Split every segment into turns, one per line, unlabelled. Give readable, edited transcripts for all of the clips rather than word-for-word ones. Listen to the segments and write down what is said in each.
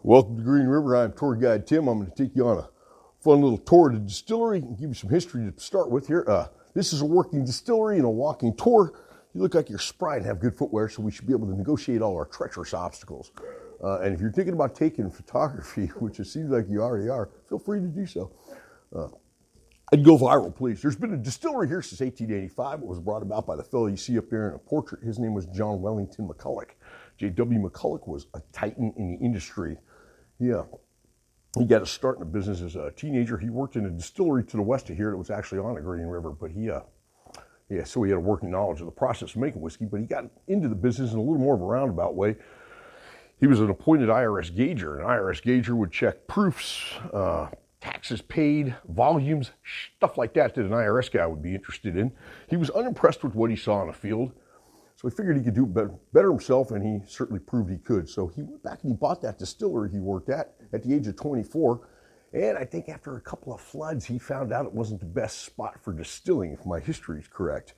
Welcome to Green River. I'm tour guide Tim. I'm going to take you on a fun little tour of the distillery and give you some history to start with here. This is a working distillery and a walking tour. You look like you're spry and have good footwear, so we should be able to negotiate all our treacherous obstacles. And if you're thinking about taking photography, which it seems like you already are, feel free to do so. And go viral, please. There's been a distillery here since 1885. It was brought about by the fellow you see up there in a portrait. His name was John Wellington McCulloch. J.W. McCulloch was a titan in the industry. Yeah, he got his start in the business as a teenager. He worked in a distillery to the west of here that was actually on the Green River, but so he had a working knowledge of the process of making whiskey, but he got into the business in a little more of a roundabout way. He was an appointed IRS gauger. An IRS gauger would check proofs, taxes paid, volumes, stuff like that an IRS guy would be interested in. He was unimpressed with what he saw in the field, so he figured he could do better himself, and he certainly proved he could. So he went back and he bought that distillery he worked at the age of 24, and I think after a couple of floods, he found out it wasn't the best spot for distilling, if my history is correct.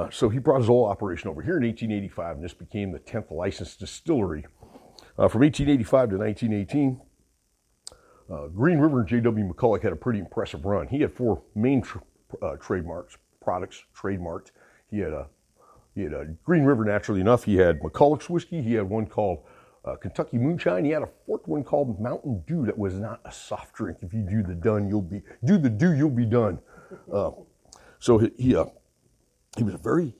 So he brought his whole operation over here in 1885, and this became the 10th licensed distillery. From 1885 to 1918, Green River and J.W. McCulloch had a pretty impressive run. He had four main products trademarked. He had Green River, naturally enough. He had McCulloch's whiskey. He had one called Kentucky Moonshine. He had a fourth one called Mountain Dew that was not a soft drink. If you do the done, you'll be done. So he was very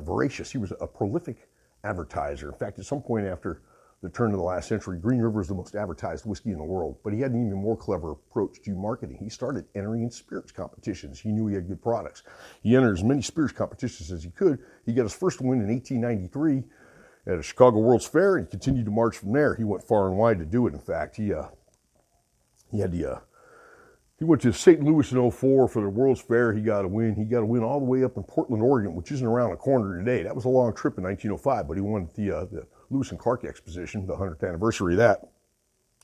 voracious. He was a prolific advertiser. In fact, at some point after the turn of the last century, Green River was the most advertised whiskey in the world, but he had an even more clever approach to marketing. He started entering in spirits competitions. He knew he had good products. He entered as many spirits competitions as he could. He got his first win in 1893 at a Chicago World's Fair, and he continued to march from there. He went far and wide to do it. In fact, he went to St. Louis in 04 for the World's Fair. He got a win. He got a win all the way up in Portland, Oregon, which isn't around the corner today. That was a long trip in 1905, but he won at the Lewis and Clark Exposition, the 100th anniversary of that.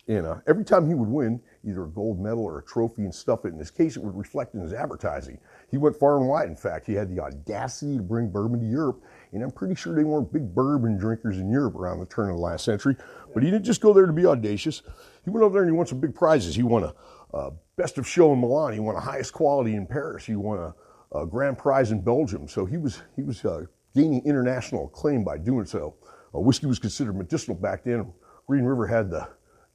And every time he would win, either a gold medal or a trophy and stuff, in this case, it would reflect in his advertising. He went far and wide. In fact, he had the audacity to bring bourbon to Europe, and I'm pretty sure they weren't big bourbon drinkers in Europe around the turn of the last century. But he didn't just go there to be audacious. He went over there and he won some big prizes. He won a Best of Show in Milan. He won a highest quality in Paris. He won a grand prize in Belgium. So he was gaining international acclaim by doing so. Whiskey was considered medicinal back then. Green River had the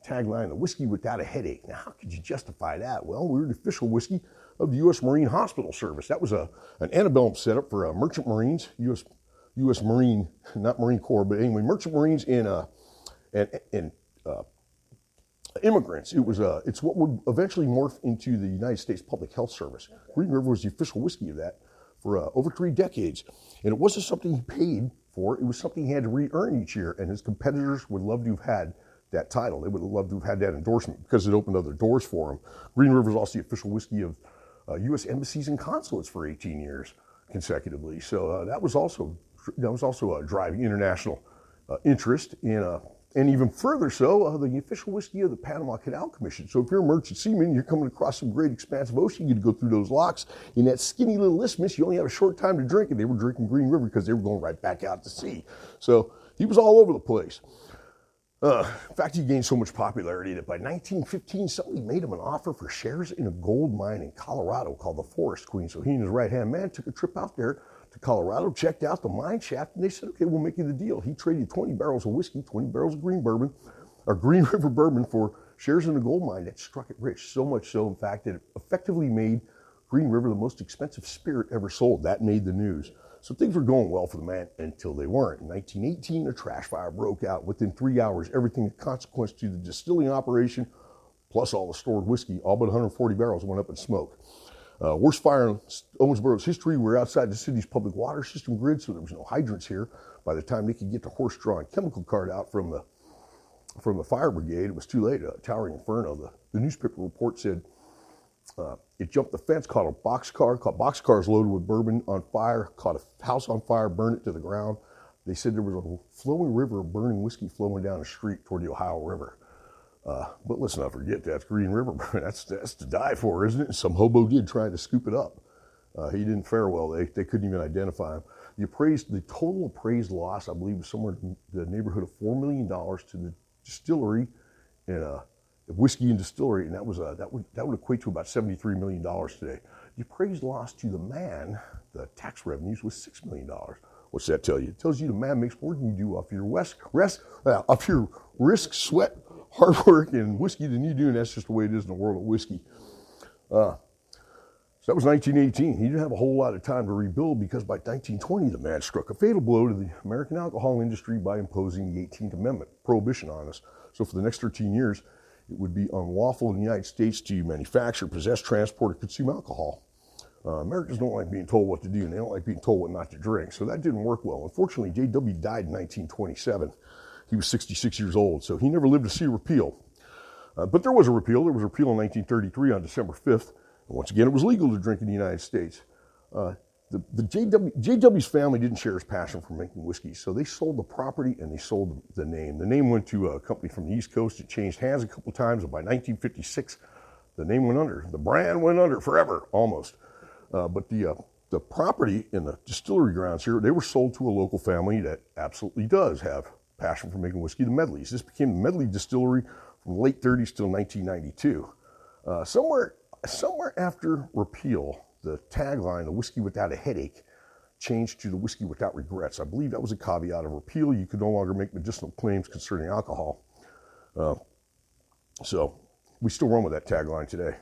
tagline, "The whiskey without a headache." Now, how could you justify that? Well, we were the official whiskey of the U.S. Marine Hospital Service. That was an antebellum setup for merchant Marines, U.S. Marine, not Marine Corps, but anyway, merchant Marines and immigrants. It's what would eventually morph into the United States Public Health Service. Green River was the official whiskey of that for over 3 decades. And it wasn't something he paid for. It was something he had to re-earn each year. And his competitors would love to have had that title. They would love to have had that endorsement because it opened other doors for him. Green River was also the official whiskey of U.S. embassies and consulates for 18 years consecutively. So that was also driving international interest in and even further so, the official whiskey of the Panama Canal Commission. So if you're a merchant seaman, you're coming across some great expansive ocean, you get to go through those locks. In that skinny little isthmus, you only have a short time to drink, and they were drinking Green River because they were going right back out to sea. So he was all over the place. In fact, he gained so much popularity that by 1915, somebody made him an offer for shares in a gold mine in Colorado called the Forest Queen. So he and his right-hand man took a trip out there to Colorado, checked out the mine shaft, and they said, okay, we'll make you the deal. He traded 20 barrels of whiskey, 20 barrels of Green River bourbon for shares in a gold mine that struck it rich. So much so, in fact, that it effectively made Green River the most expensive spirit ever sold. That made the news. So things were going well for the man until they weren't. In 1918, a trash fire broke out. Within 3 hours, everything of consequence to the distilling operation, plus all the stored whiskey, all but 140 barrels went up in smoke. Worst fire in Owensboro's history. We were outside the city's public water system grid, so there was no hydrants here. By the time they could get the horse-drawn chemical cart out from the fire brigade, it was too late. A towering inferno. The newspaper report said it jumped the fence, caught a boxcars loaded with bourbon on fire, caught a house on fire, burned it to the ground. They said there was a flowing river of burning whiskey flowing down the street toward the Ohio River. But let's not forget that's Green River. That's to die for, isn't it? Some hobo did try to scoop it up. He didn't fare well. They couldn't even identify him. The total appraised loss, I believe, was somewhere in the neighborhood of $4 million to the distillery and whiskey and distillery, and that would equate to about $73 million today. The appraised loss to the man, the tax revenues, was $6 million. What's that tell you? It tells you the man makes more than you do off your risk, sweat, hard work, and whiskey than you do, and that's just the way it is in the world of whiskey. So that was 1918. He didn't have a whole lot of time to rebuild because by 1920, the man struck a fatal blow to the American alcohol industry by imposing the 18th Amendment, prohibition on us. So for the next 13 years, it would be unlawful in the United States to manufacture, possess, transport, or consume alcohol. Americans don't like being told what to do, and they don't like being told what not to drink, so that didn't work well. Unfortunately, J.W. died in 1927. He was 66 years old, so he never lived to see a repeal. But there was a repeal. There was a repeal in 1933 on December 5th, and once again, it was legal to drink in the United States. J.W.'s family didn't share his passion for making whiskey, so they sold the property and they sold the name. The name went to a company from the East Coast. It changed hands a couple times, and by 1956, the name went under. The brand went under forever, almost. But the property and the distillery grounds here, they were sold to a local family that absolutely does have passion for making whiskey, the Medleys. This became the Medley Distillery from the late 30s till 1992. Somewhere after repeal, the tagline, the whiskey without a headache, changed to the whiskey without regrets. I believe that was a caveat of repeal. You could no longer make medicinal claims concerning alcohol. So we still run with that tagline today.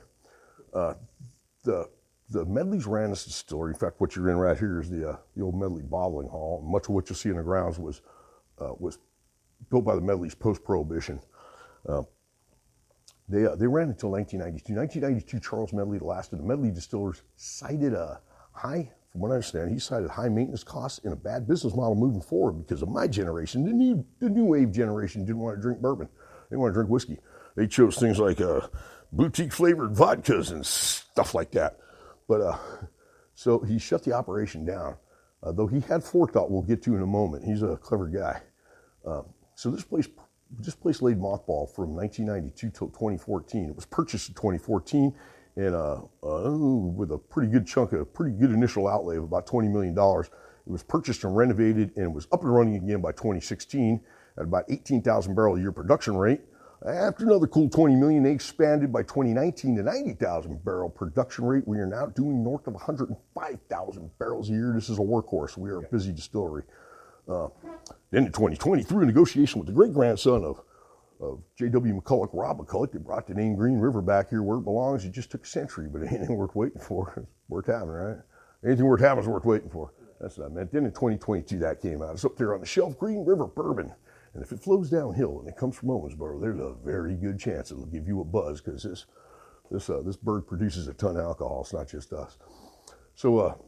The Medleys ran this distillery. In fact, what you're in right here is the old Medley bottling hall. Much of what you'll see in the grounds was built by the Medleys post-Prohibition. They ran until 1992. 1992, Charles Medley, the last of the Medley distillers, cited a high, from what I understand, he cited high maintenance costs and a bad business model moving forward because of my generation. The new wave generation didn't want to drink bourbon. They want to drink whiskey. They chose things like boutique flavored vodkas and stuff like that. But so he shut the operation down, though he had forethought we'll get to in a moment. He's a clever guy. So this place laid mothball from 1992 till 2014. It was purchased in 2014 and with a pretty good initial outlay of about $20 million. It was purchased and renovated and was up and running again by 2016 at about 18,000 barrel a year production rate. After another cool 20 million, they expanded by 2019 to 90,000 barrel production rate. We are now doing north of 105,000 barrels a year. This is a workhorse. We are a busy distillery. Then in 2020, through a negotiation with the great-grandson of J.W. McCulloch, Rob McCulloch, they brought the name Green River back here where it belongs. It just took a century, but anything worth waiting for is worth having, right? Anything worth having is worth waiting for. That's what I meant. Then in 2022, that came out. It's up there on the shelf, Green River Bourbon. And if it flows downhill and it comes from Owensboro, there's a very good chance it'll give you a buzz because this bird produces a ton of alcohol. It's not just us. So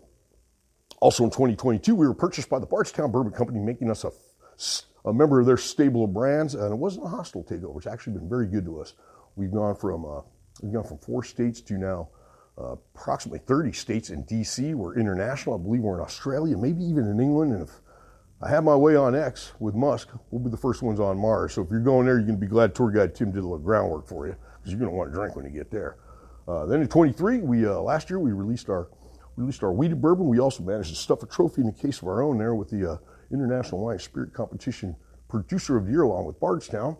also in 2022, we were purchased by the Bardstown Bourbon Company, making us a member of their stable of brands, and it wasn't a hostile takeover. It's actually been very good to us. We've gone from 4 states to now approximately 30 states in D.C. We're international. I believe we're in Australia, maybe even in England, and if I have my way on X with Musk, we'll be the first ones on Mars. So if you're going there, you're going to be glad tour guide Tim did a little groundwork for you because you're going to want to drink when you get there. Then in 23, last year we released our wheated bourbon. We also managed to stuff a trophy in a case of our own there with the International Wine Spirit Competition Producer of the Year along with Bardstown.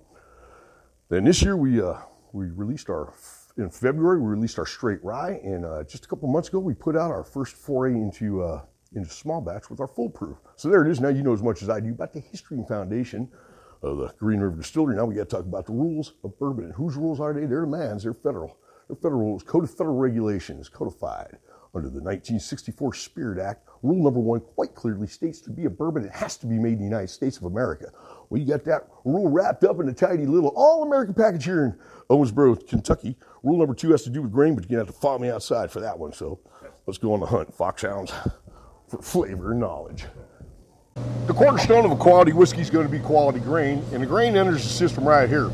Then this year in February we released our straight rye, and just a couple months ago we put out our first foray into small batch with our full proof. So there it is. Now you know as much as I do about the history and foundation of the Green River Distillery. Now we got to talk about the rules of bourbon. And whose rules are they? They're the man's. They're federal. They're federal rules. Code of Federal Regulations, codified under the 1964 Spirit Act. Rule number 1 quite clearly states to be a bourbon, it has to be made in the United States of America. Well, you got that rule wrapped up in a tidy little all-American package here in Owensboro, Kentucky. Rule number 2 has to do with grain, but you're going to have to follow me outside for that one. So let's go on the hunt, foxhounds, for flavor and knowledge. The cornerstone of a quality whiskey is going to be quality grain, and the grain enters the system right here.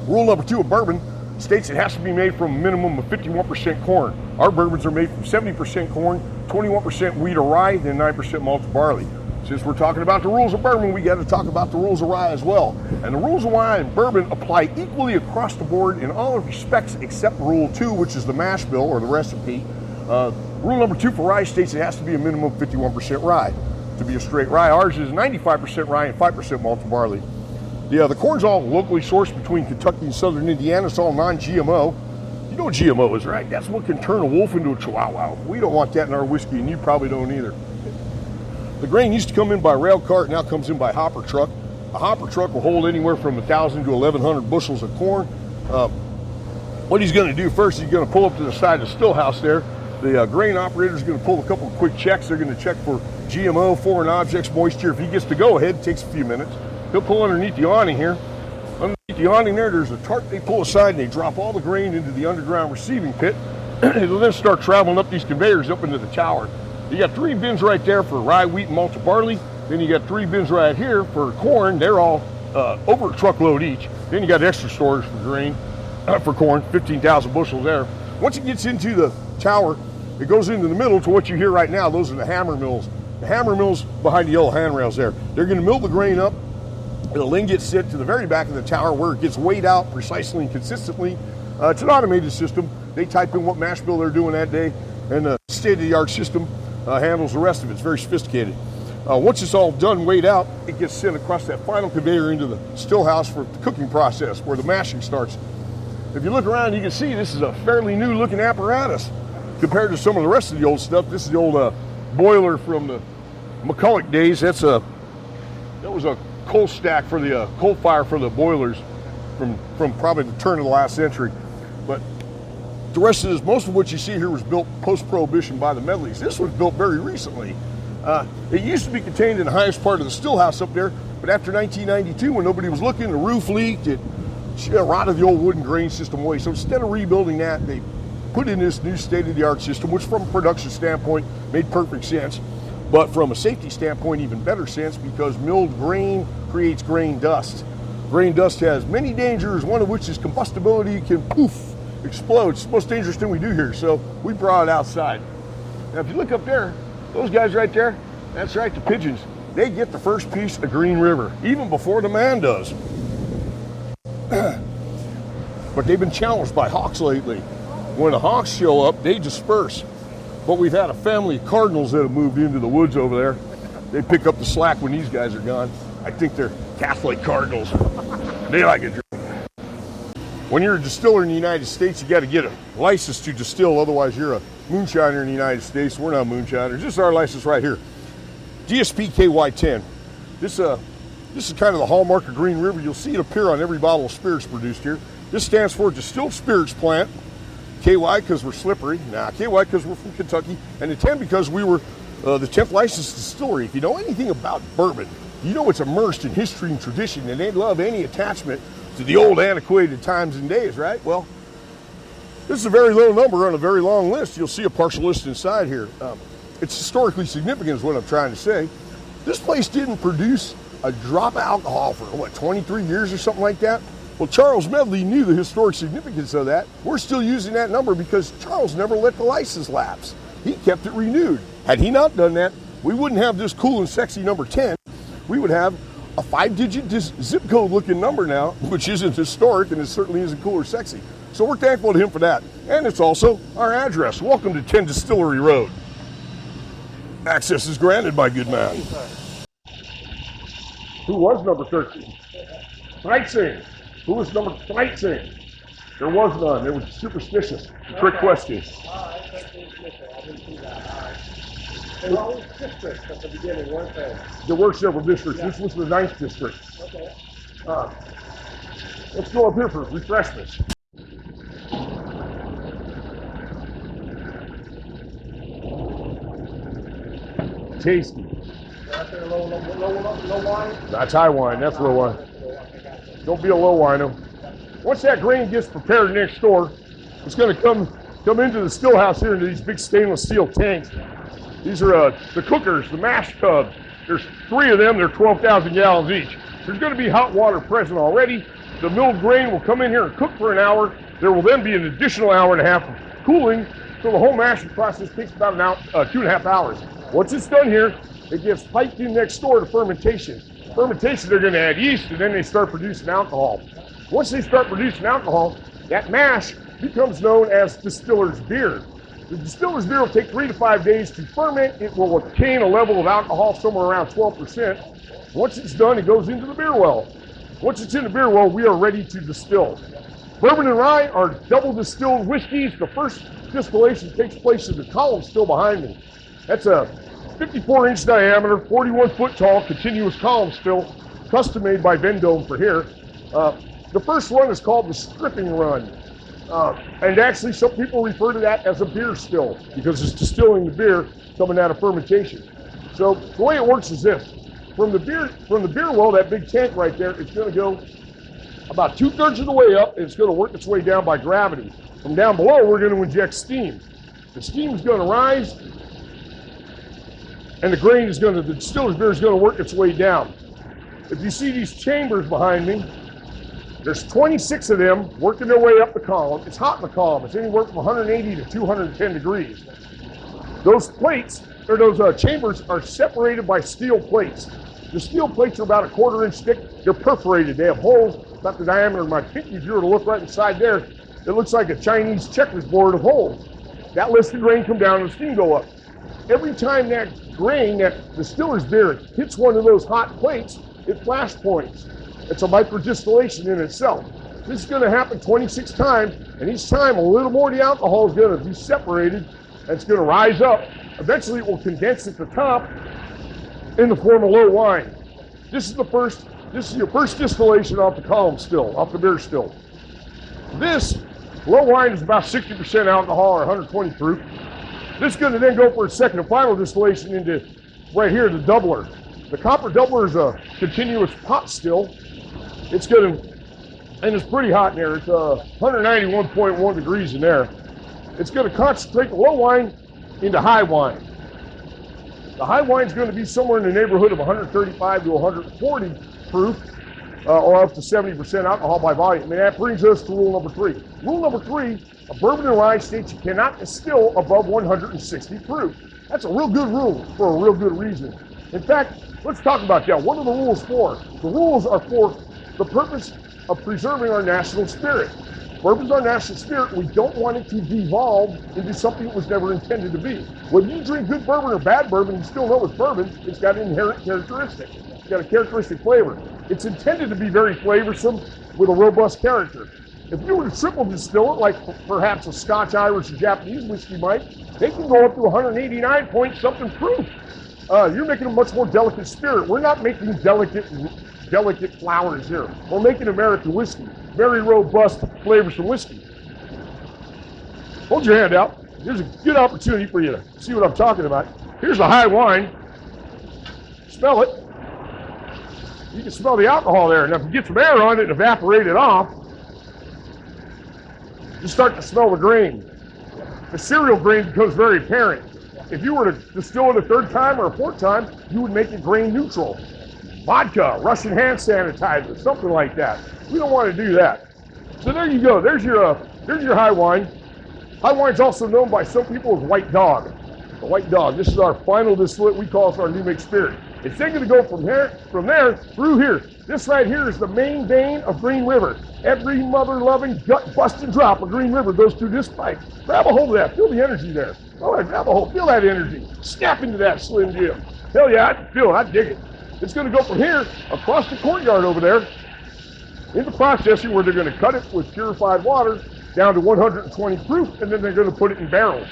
Rule number 2 of bourbon states it has to be made from a minimum of 51% corn. Our bourbons are made from 70% corn, 21% wheat or rye, then 9% malted barley. Since we're talking about the rules of bourbon, we got to talk about the rules of rye as well. And the rules of rye and bourbon apply equally across the board in all respects except Rule 2, which is the mash bill or the recipe. Rule number 2 for rye states it has to be a minimum of 51% rye. To be a straight rye, ours is 95% rye and 5% malted barley. The corn's all locally sourced between Kentucky and southern Indiana. It's all non-GMO. You know what GMO is, right? That's what can turn a wolf into a chihuahua. We don't want that in our whiskey, and you probably don't either. The grain used to come in by rail cart, now comes in by hopper truck. A hopper truck will hold anywhere from 1,000 to 1,100 bushels of corn. What he's going to do first, he's going to pull up to the side of the still house there. The grain operator is going to pull a couple of quick checks. They're going to check for GMO, foreign objects, moisture. If he gets to go ahead, it takes a few minutes. He'll pull underneath the awning here. Underneath the awning there, there's a tarp they pull aside, and they drop all the grain into the underground receiving pit. It'll then start traveling up these conveyors up into the tower. You got 3 bins right there for rye, wheat, and malted barley. Then you got 3 bins right here for corn. They're all over a truckload each. Then you got extra storage for grain, for corn, 15,000 bushels there. Once it gets into the tower, it goes into the middle to what you hear right now. Those are the hammer mills. The hammer mills behind the yellow handrails there. They're going to mill the grain up. It'll then get sent to the very back of the tower where it gets weighed out precisely and consistently. It's an automated system. They type in what mash bill they're doing that day, and the state-of-the-art system handles the rest of it. It's very sophisticated. Once it's all done, weighed out, it gets sent across that final conveyor into the still house for the cooking process where the mashing starts. If you look around, you can see this is a fairly new looking apparatus compared to some of the rest of the old stuff. This is the old boiler from the McCulloch days. That was a coal stack for the coal fire for the boilers from probably the turn of the last century. But the rest of this, most of what you see here was built post-prohibition by the Medleys. This was built very recently. It used to be contained in the highest part of the still house up there, but after 1992, when nobody was looking, the roof leaked, it rotted the old wooden grain system away. So instead of rebuilding that, they put in this new state-of-the-art system, which from a production standpoint made perfect sense, but from a safety standpoint, even better sense, because milled grain creates grain dust. Grain dust has many dangers, one of which is combustibility. Can poof, explode. It's the most dangerous thing we do here, so we brought it outside. Now, if you look up there, those guys right there, that's right, the pigeons. They get the first piece of Green River, even before the man does. But they've been challenged by hawks lately. When the hawks show up, they disperse. But we've had a family of cardinals that have moved into the woods over there. They pick up the slack when these guys are gone. I think they're Catholic cardinals. They like a drink. When you're a distiller in the United States, you got to get a license to distill. Otherwise, you're a moonshiner in the United States. We're not moonshiners. This is our license right here. GSP KY10. This is kind of the hallmark of Green River. You'll see it appear on every bottle of spirits produced here. This stands for Distilled Spirits Plant. KY because we're slippery. KY because we're from Kentucky. And the 10 because we were the 10th licensed distillery. If you know anything about bourbon, you know it's immersed in history and tradition, and they love any attachment to the old antiquated times and days, right? Well, this is a very low number on a very long list. You'll see a partial list inside here. It's historically significant is what I'm trying to say. This place didn't produce a drop of alcohol for, 23 years or something like that? Well, Charles Medley knew the historic significance of that. We're still using that number because Charles never let the license lapse. He kept it renewed. Had he not done that, we wouldn't have this cool and sexy number 10. We would have a 5-digit zip code looking number now, which isn't historic and it certainly isn't cool or sexy. So we're thankful to him for that. And it's also our address. Welcome to 10 Distillery Road. Access is granted, my good man. Who was number 13? 13. Who was number 13? There was none. It was superstitious. Trick question.
There were always districts at the beginning, weren't there?
There were several districts. Yeah. This was the 9th district.
Okay.
Let's go up here for refreshments. Tasty.
That's there low wine?
That's high wine. That's low wine. Don't be a low wino. Once that grain gets prepared next door, it's going to come into the still house here into these big stainless steel tanks. These are the cookers, the mash tubs. There's 3 of them. They're 12,000 gallons each. There's going to be hot water present already. The milled grain will come in here and cook for an hour. There will then be an additional hour and a half of cooling, so the whole mashing process takes about 2.5 hours. Once it's done here, it gets piped in next door to fermentation. Fermentation, they're going to add yeast, and then they start producing alcohol. Once they start producing alcohol, that mash becomes known as distiller's beer. The distiller's beer will take 3 to 5 days to ferment. It will attain a level of alcohol somewhere around 12%. Once it's done, it goes into the beer well.
Once it's in the beer well, we are ready to distill. Bourbon and rye are double distilled whiskeys. The first distillation takes place in the column still behind me. That's a 54-inch diameter, 41-foot tall, continuous column still, custom made by Vendome for here. The first run is called the stripping run. And actually some people refer to that as a beer still because it's distilling the beer coming out of fermentation. So the way it works is this. From the beer well, that big tank right there, it's going to go about 2/3 of the way up, and it's going to work its way down by gravity. From down below, we're going to inject steam. The steam is going to rise, and the distiller's beer is going to work its way down. If you see these chambers behind me, there's 26 of them working their way up the column. It's hot in the column. It's anywhere from 180 to 210 degrees. Those plates, or those chambers, are separated by steel plates. The steel plates are about a 1/4 inch thick. They're perforated. They have holes about the diameter of my pinky. If you were to look right inside there, it looks like a Chinese checkers board of holes. That lets the grain come down and the steam go up. Every time that grain, that distiller's beer, hits one of those hot plates, it flash points. It's a micro distillation in itself. This is going to happen 26 times, and each time a little more of the alcohol is going to be separated, and it's going to rise up. Eventually it will condense at the top in the form of low wine. This is your first distillation off the column still, off the beer still. This low wine is about 60% alcohol or 120 proof. This is going to then go for a second and final distillation into right here, the doubler. The copper doubler is a continuous pot still. It's going to, and it's pretty hot in there. It's 191.1 degrees in there. It's going to concentrate the low wine into high wine. The high wine is going to be somewhere in the neighborhood of 135 to 140 proof, or up to 70% alcohol by volume. And that brings us to rule number 3. Rule number 3, a bourbon and rye states you cannot distill above 160 proof. That's a real good rule for a real good reason. In fact, let's talk about that. What are the rules for? The rules are for the purpose of preserving our national spirit. Bourbon's our national spirit. We don't want it to devolve into something it was never intended to be. When you drink good bourbon or bad bourbon, you still know it's bourbon. It's got an inherent characteristic. It's got a characteristic flavor. It's intended to be very flavorsome with a robust character. If you were to triple distill it, like perhaps a Scotch, Irish, or Japanese whiskey might, they can go up to 189 point something proof. You're making a much more delicate spirit. We're not making delicate flowers here. We're making American whiskey. Very robust, flavorsome whiskey. Hold your hand out. Here's a good opportunity for you to see what I'm talking about. Here's a high wine. Smell it. You can smell the alcohol there. Now, if you get some air on it and evaporate it off, you start to smell the grain. The cereal grain becomes very apparent. If you were to distill it a 3rd time or a 4th time, you would make it grain neutral. Vodka, Russian hand sanitizer, something like that. We don't want to do that. So there you go. There's your high wine. High wine is also known by some people as white dog. The white dog. This is our final distillate. We call it our new make spirit. It's then going to go from there through here. This right here is the main vein of Green River. Every mother-loving, gut-busting drop of Green River goes through this pipe. Grab a hold of that. Feel the energy there. All right, grab a hold. Feel that energy. Snap into that Slim Jim. Hell yeah, I feel it. I dig it. It's going to go from here across the courtyard over there into processing where they're going to cut it with purified water down to 120 proof, and then they're going to put it in barrels.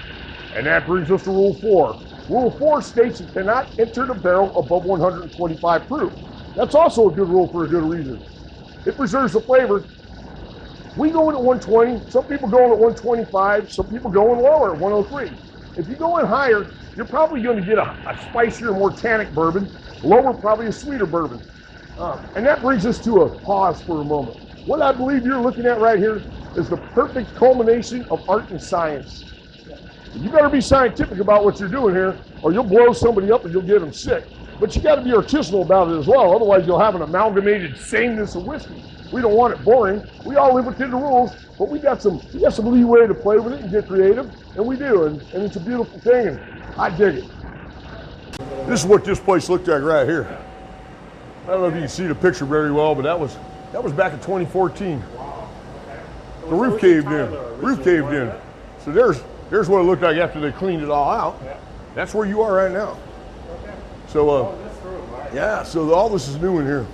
And that brings us to Rule 4. Rule 4 states you cannot enter the barrel above 125 proof. That's also a good rule for a good reason. It preserves the flavor. We go in at 120. Some people go in at 125. Some people go in lower at 103. If you go in higher, you're probably going to get a spicier, more tannic bourbon. Lower, probably a sweeter bourbon. And that brings us to a pause for a moment. What I believe you're looking at right here is the perfect culmination of art and science. You better be scientific about what you're doing here, or you'll blow somebody up and you'll get them sick. But you got to be artisanal about it as well. Otherwise, you'll have an amalgamated sameness of whiskey. We don't want it boring. We all live within the rules, but we got some leeway to play with it and get creative, and we do. And it's a beautiful thing, and I dig it. This is what this place looked like right here. I don't know if you can see the picture very well, but that was back in 2014. The roof caved in. So there's what it looked like after they cleaned it all out. That's where you are right now. So yeah, so all this is new in here.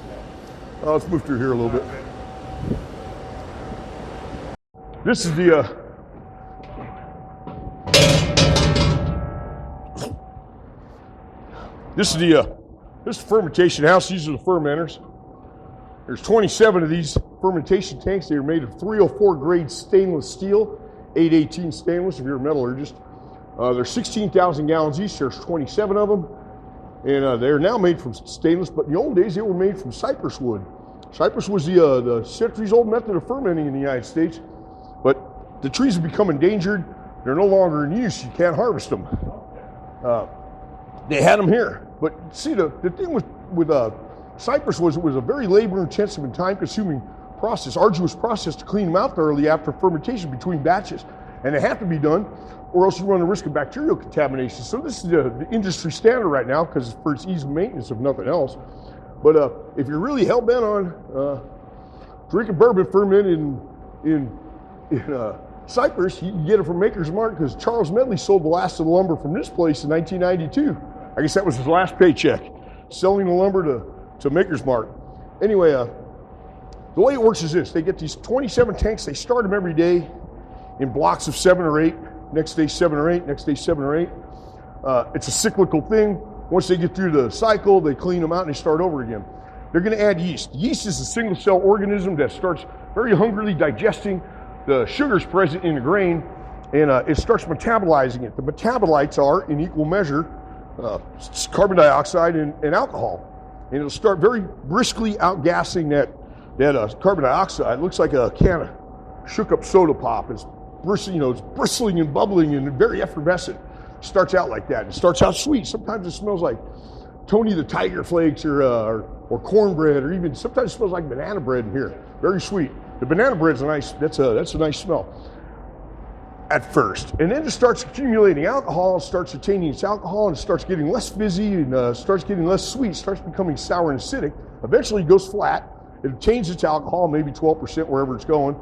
Let's move through here a little bit. This is the this is the fermentation house. These are the fermenters. There's 27 of these fermentation tanks. They are made of 304 grade stainless steel, 818 stainless if you're a metallurgist. There's 16,000 gallons each. There's 27 of them. And they're now made from stainless, but in the old days they were made from cypress wood. Cypress was the centuries-old method of fermenting in the United States, but the trees have become endangered. They're no longer in use. You can't harvest them. They had them here, but see, the thing with cypress was it was a very labor-intensive and time-consuming process, arduous process to clean them out thoroughly after fermentation between batches, and it had to be done, or else you run the risk of bacterial contamination. So this is the industry standard right now because for its ease of maintenance, if nothing else. But if you're really hell-bent on drinking bourbon fermented in cypress, you can get it from Maker's Mark because Charles Medley sold the last of the lumber from this place in 1992. I guess that was his last paycheck, selling the lumber to Maker's Mark. Anyway, the way it works is this. They get these 27 tanks. They start them every day in blocks of 7 or 8. Next day 7 or 8, next day 7 or 8. It's a cyclical thing. Once they get through the cycle, they clean them out and they start over again. They're going to add yeast. Yeast is a single cell organism that starts very hungrily digesting the sugars present in the grain, and it starts metabolizing it. The metabolites are, in equal measure, carbon dioxide and alcohol. And it'll start very briskly outgassing that carbon dioxide. It looks like a can of shook up soda pop. It's bristling, it's bristling and bubbling and very effervescent. Starts out like that. It starts out sweet. Sometimes it smells like Tony the Tiger Flakes or cornbread, or even sometimes it smells like banana bread in here. Very sweet. The banana bread's that's a nice smell at first. And then it starts accumulating alcohol, it starts retaining its alcohol, and it starts getting less fizzy and starts getting less sweet, starts becoming sour and acidic. Eventually it goes flat. It retains its alcohol, maybe 12% wherever it's going.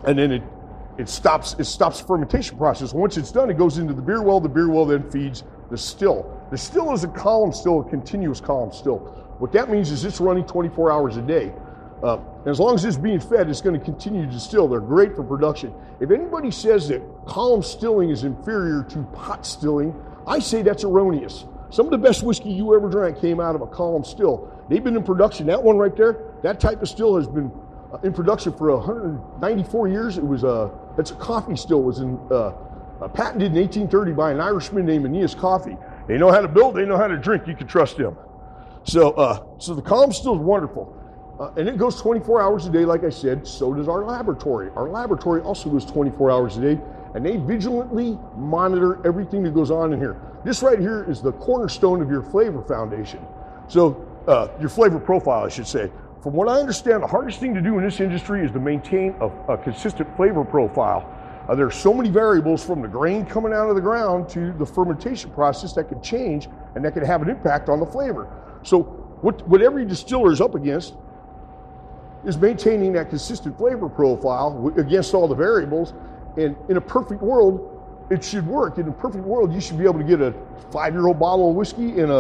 And then it stops the fermentation process. Once it's done, it goes into the beer well. The beer well then feeds the still. The still is a column still, a continuous column still. What that means is it's running 24 hours a day. And as long as it's being fed, it's going to continue to distill. They're great for production. If anybody says that column stilling is inferior to pot stilling, I say that's erroneous. Some of the best whiskey you ever drank came out of a column still. They've been in production. That one right there, that type of still has been in production for 194 years. It's a coffee still. It was patented in 1830 by an Irishman named Aeneas Coffee. They know how to build. They know how to drink. You can trust them. So the column still is wonderful. And it goes 24 hours a day, like I said. So does our laboratory. Our laboratory also goes 24 hours a day, and they vigilantly monitor everything that goes on in here. This right here is the cornerstone of your flavor foundation. So your flavor profile, I should say. From what I understand, the hardest thing to do in this industry is to maintain a consistent flavor profile. There are so many variables from the grain coming out of the ground to the fermentation process that can change and that can have an impact on the flavor. So what every distiller is up against is maintaining that consistent flavor profile against all the variables. And in a perfect world, it should work. In a perfect world, you should be able to get a 5-year-old bottle of whiskey and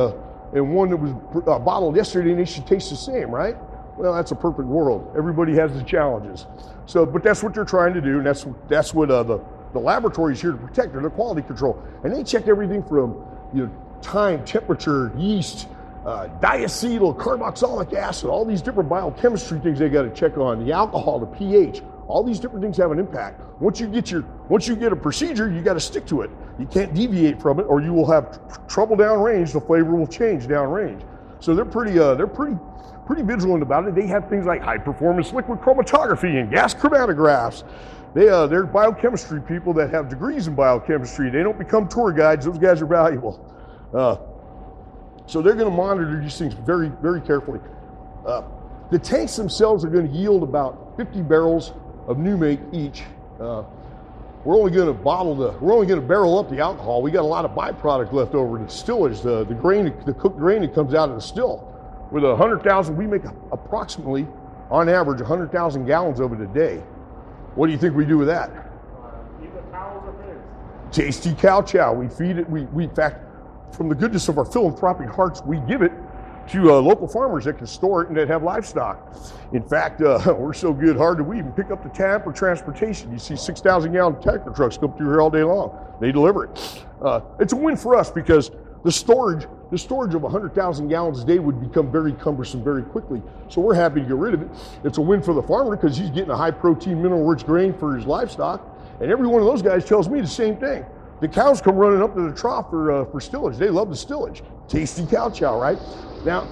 one that was bottled yesterday, and they should taste the same, right? Well, that's a perfect world. Everybody has the challenges. But that's what they're trying to do, and that's what the laboratory is here to protect. They're the quality control, and they check everything from time, temperature, yeast, diacetyl, carboxylic acid, all these different biochemistry things they got to check on. The alcohol, the pH, all these different things have an impact. Once you get a procedure, you got to stick to it. You can't deviate from it, or you will have trouble downrange. The flavor will change downrange. So they're pretty vigilant about it. They have things like high performance liquid chromatography and gas chromatographs. They're biochemistry people that have degrees in biochemistry. They don't become tour guides. Those guys are valuable. So they're going to monitor these things very, very carefully. The tanks themselves are going to yield about 50 barrels of new make each. We're only going to barrel up the alcohol. We got a lot of byproduct left over in the stillage, the cooked grain that comes out of the still. With 100,000, we make approximately, on average, 100,000 gallons of it a day. What do you think we do with that?
Either cows or pigs.
Tasty cow chow. We feed it. We in fact, from the goodness of our philanthropic hearts, we give it to local farmers that can store it and that have livestock. In fact, we're so good hard that we even pick up the tab for transportation. You see 6,000 gallon tractor trucks come through here all day long. They deliver it. It's a win for us because the storage of 100,000 gallons a day would become very cumbersome very quickly. So we're happy to get rid of it. It's a win for the farmer because he's getting a high protein, mineral rich grain for his livestock. And every one of those guys tells me the same thing. The cows come running up to the trough for stillage. They love the stillage. Tasty cow chow, right? Now,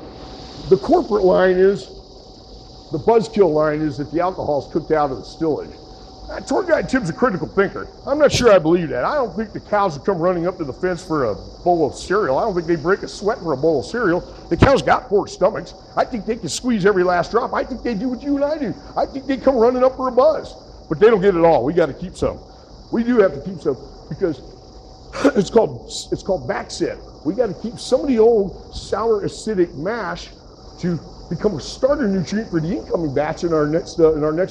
the corporate line is, the buzzkill line is that the alcohol is cooked out of the stillage. Tour guide Tim's a critical thinker. I'm not sure I believe that. I don't think the cows would come running up to the fence for a bowl of cereal. I don't think they break a sweat for a bowl of cereal. The cows got poor stomachs. I think they can squeeze every last drop. I think they do what you and I do. I think they come running up for a buzz. But they don't get it all. We got to keep some. We do have to keep some because it's called backset. We got to keep some of the old sour acidic mash to become a starter nutrient for the incoming batch in our next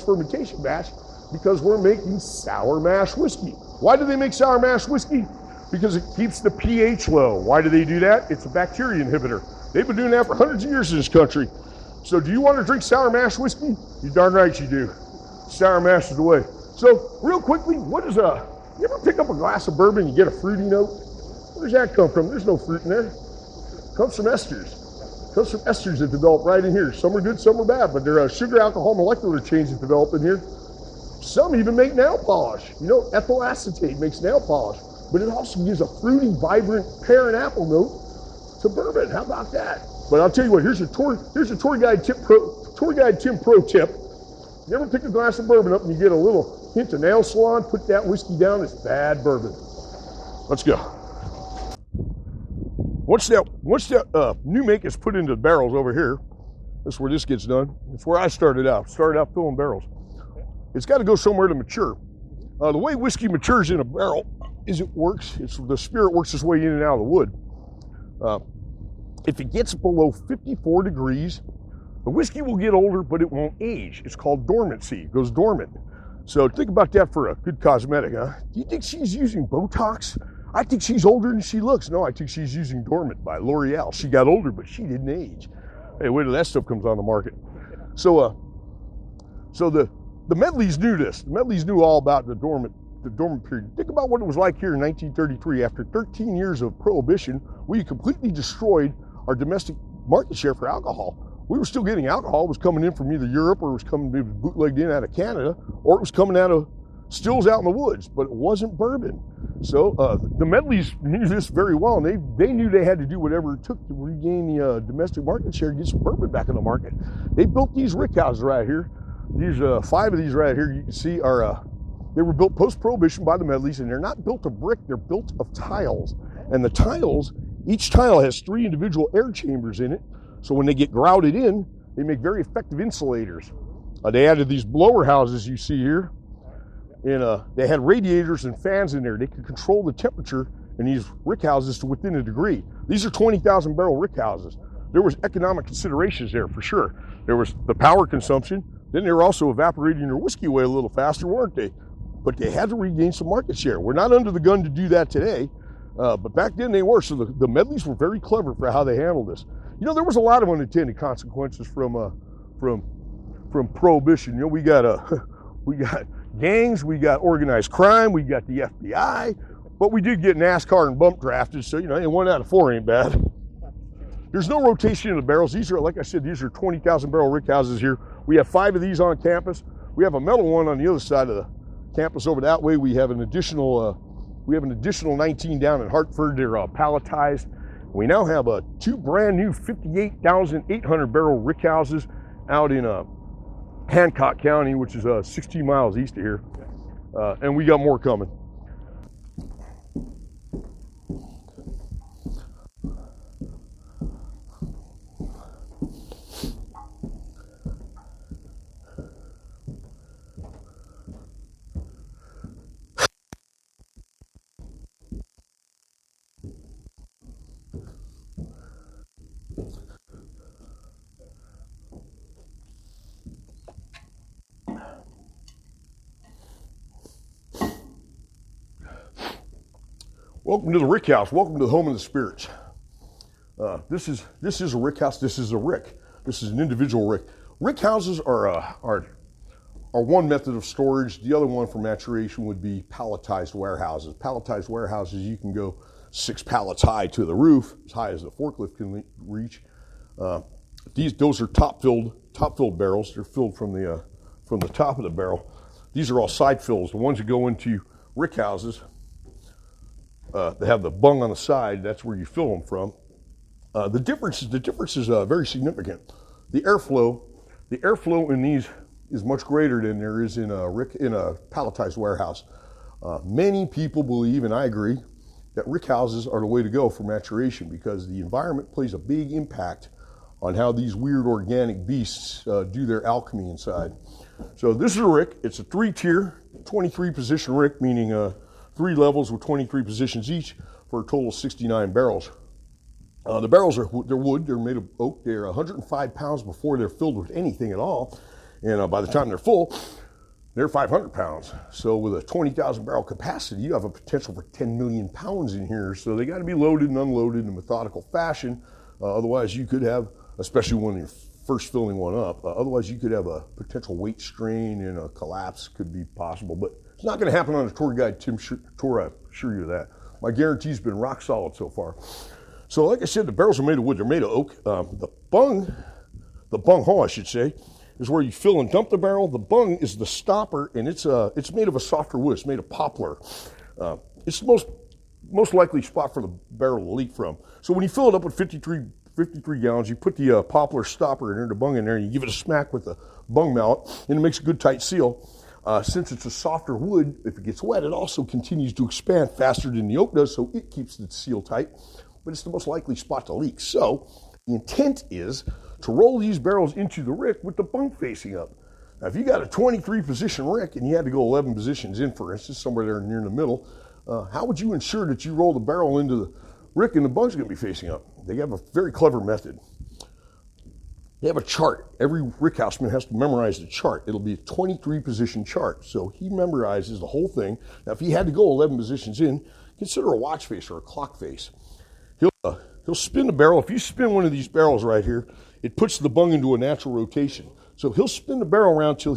fermentation batch, because we're making sour mash whiskey. Why do they make sour mash whiskey? Because it keeps the pH low. Why do they do that? It's a bacteria inhibitor. They've been doing that for hundreds of years in this country. So do you want to drink sour mash whiskey? You darn right you do. Sour mash is the way. So real quickly, you ever pick up a glass of bourbon and you get a fruity note? Where does that come from? There's no fruit in there. It comes from esters. It comes from esters that develop right in here. Some are good, some are bad, but there are sugar alcohol molecular chains that develop in here. Some even make nail polish. You know, ethyl acetate makes nail polish, but it also gives a fruity, vibrant pear and apple note to bourbon. How about that? But I'll tell you what, here's a tour guide Tim pro tip. You ever pick a glass of bourbon up and you get a little hint of nail salon, put that whiskey down, it's bad bourbon. Let's go. Once that new make is put into the barrels over here, that's where this gets done. It's where I started out filling barrels. It's got to go somewhere to mature. The way whiskey matures in a barrel is the spirit works its way in and out of the wood. If it gets below 54 degrees, the whiskey will get older, but it won't age. It's called dormancy. It goes dormant. So think about that for a good cosmetic, huh? Do you think she's using Botox? I think she's older than she looks. No, I think she's using Dormant by L'Oreal. She got older, but she didn't age. Hey, wait till that stuff comes on the market. So the Medleys knew this. The Medleys knew all about the dormant period. Think about what it was like here in 1933. After 13 years of prohibition, we completely destroyed our domestic market share for alcohol. We were still getting alcohol. It was coming in from either Europe, or it was coming bootlegged in out of Canada, or it was coming out of stills out in the woods, but it wasn't bourbon. So the Medleys knew this very well, and they knew they had to do whatever it took to regain the domestic market share and get some bourbon back in the market. They built these rick houses right here. These 5 of these right here you can see they were built post-prohibition by the Medleys, and they're not built of brick, they're built of tiles. And the tiles, each tile has 3 individual air chambers in it, so when they get grouted in, they make very effective insulators. They added these blower houses you see here, and they had radiators and fans in there. They could control the temperature in these rick houses to within a degree. These are 20,000 barrel rick houses. There was economic considerations there for sure. There was the power consumption, then they were also evaporating their whiskey away a little faster, weren't they? But they had to regain some market share. We're not under the gun to do that today, but back then they were. So the Medleys were very clever for how they handled this. You know, there was a lot of unintended consequences from prohibition. You know, we got gangs, we got organized crime, we got the FBI, but we did get NASCAR and bump drafted, so, you know, 1 out of 4 ain't bad. There's no rotation in the barrels. These are, like I said, these are 20,000 barrel rick houses here. We have 5 of these on campus. We have a metal one on the other side of the campus over that way. We have an additional 19 down in Hartford. They're palletized. We now have 2 brand new 58,800 barrel rick houses out in Hancock County, which is 16 miles east of here, and we got more coming. Welcome to the Rick House. Welcome to the home of the spirits.
This is a rick house. This is a rick. This is an individual rick. Rick houses are one method of storage. The other one for maturation would be palletized warehouses. Palletized warehouses, you can go 6 pallets high to the roof, as high as the forklift can reach. Those are top-filled barrels. They're filled from the top of the barrel. These are all side fills. The ones that go into rick houses, they have the bung on the side. That's where you fill them from. The difference is very significant. The airflow in these is much greater than there is in a palletized warehouse. Many people believe, and I agree, that rick houses are the way to go for maturation because the environment plays a big impact on how these weird organic beasts do their alchemy inside. So this is a rick. It's a 3-tier, 23-position rick, meaning 3 levels with 23 positions each for a total of 69 barrels. The barrels they're wood. They're made of oak. They're 105 pounds before they're filled with anything at all, and by the time they're full, they're 500 pounds. So with a 20,000 barrel capacity, you have a potential for 10 million pounds in here. So they got to be loaded and unloaded in a methodical fashion. Otherwise, you could have, especially when you're first filling one up, otherwise you could have a potential weight strain and a collapse could be possible. But it's not going to happen on a tour guide tour, I assure you of that. My guarantee's been rock solid so far. So like I said, the barrels are made of wood. They're made of oak. The bung hole, I should say, is where you fill and dump the barrel. The bung is the stopper, and it's made of a softer wood. It's made of poplar. It's the most likely spot for the barrel to leak from. So when you fill it up with 53 gallons, you put the poplar stopper in there, the bung in there, and you give it a smack with the bung mallet, and it makes a good tight seal. Since it's a softer wood, if it gets wet, it also continues to expand faster than the oak does, so it keeps the seal tight. But it's the most likely spot to leak. So the intent is to roll these barrels into the rick with the bung facing up. Now, if you got a 23 position rick and you had to go 11 positions in, for instance, somewhere there near in the middle, how would you ensure that you roll the barrel into the rick and the bung's going to be facing up? They have a very clever method. They have a chart. Every rick houseman has to memorize the chart. It'll be a 23 position chart. So he memorizes the whole thing. Now, if he had to go 11 positions in, consider a watch face or a clock face. He'll spin the barrel. If you spin one of these barrels right here, it puts the bung into a natural rotation. So he'll spin the barrel around till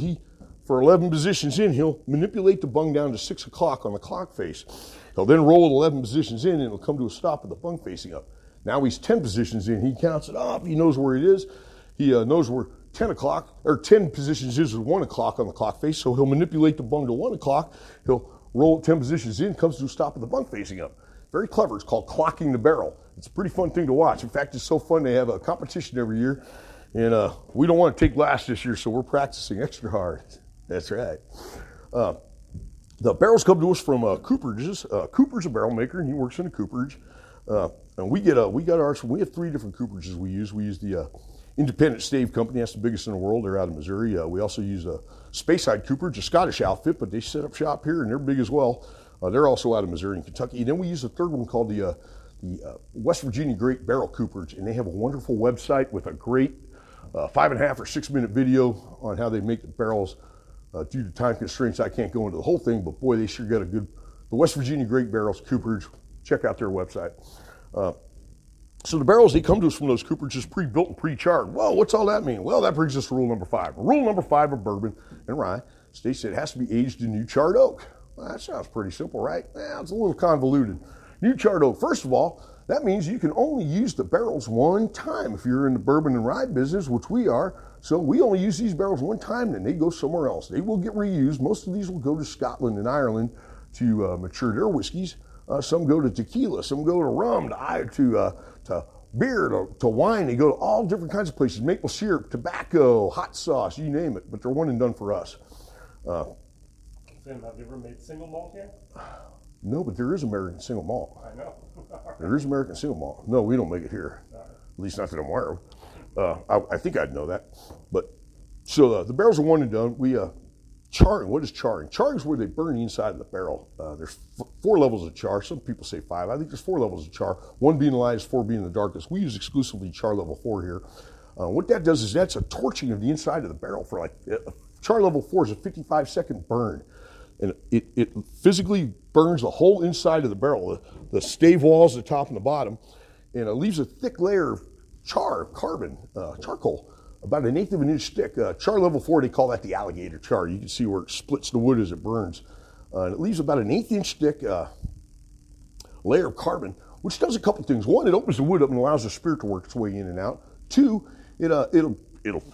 for 11 positions in, he'll manipulate the bung down to 6 o'clock on the clock face. He'll then roll it 11 positions in, and it'll come to a stop with the bung facing up. Now he's 10 positions in. He counts it up. He knows where it is. He knows where 10 positions is with 1 o'clock on the clock face. So he'll manipulate the bung to 1 o'clock. He'll roll it 10 positions in, comes to a stop with the bung facing up. Very clever. It's called clocking the barrel. It's a pretty fun thing to watch. In fact, it's so fun they have a competition every year, and we don't want to take last this year, so we're practicing extra hard. That's right. The barrels come to us from cooperages. Cooper's a barrel maker, and he works in a cooperage. And we got ours. We have 3 different cooperages we use. We use the Independent Stave Company. That's the biggest in the world. They're out of Missouri. We also use a Speyside Cooperage, a Scottish outfit, but they set up shop here, and they're big as well. They're also out of Missouri and Kentucky. And then we use a third one called the West Virginia Great Barrel Cooperage, and they have a wonderful website with a great 5.5 or 6 minute video on how they make the barrels. Due to time constraints, I can't go into the whole thing, but boy, they sure got the West Virginia Great Barrels Cooperage. Check out their website. So the barrels, they come to us from those cooperages pre-built and pre-charred. Well, what's all that mean? Well, that brings us to rule number 5. Rule number 5 of bourbon and rye states that it has to be aged in new charred oak. Well, that sounds pretty simple, right? It's a little convoluted. New charred oak, first of all, that means you can only use the barrels one time if you're in the bourbon and rye business, which we are. So we only use these barrels one time, then they go somewhere else. They will get reused. Most of these will go to Scotland and Ireland to mature their whiskeys. Some go to tequila, some go to rum, to beer, to wine. They go to all different kinds of places. Maple syrup, tobacco, hot sauce, you name it. But they're one and done for us.
Tim, have you ever made single malt here?
No, but there is American single malt.
I know.
There is American single malt. No, we don't make it here. At least not that I'm aware of. I think I'd know that. But so the barrels are one and done. We charring. What is charring? Charring is where they burn the inside of the barrel. There's 4 levels of char. Some people say 5. I think there's 4 levels of char. 1 being the lightest, 4 being the darkest. We use exclusively char level 4 here. What that does is that's a torching of the inside of the barrel for char level 4 is a 55-second burn. And it physically burns the whole inside of the barrel, the stave walls, the top and the bottom. and it leaves a thick layer of carbon, charcoal, about 1/8 of an inch thick. Char level 4, they call that the alligator char. You can see where it splits the wood as it burns. And it leaves about 1/8 inch thick layer of carbon, which does a couple things. One, it opens the wood up and allows the spirit to work its way in and out. Two, it'll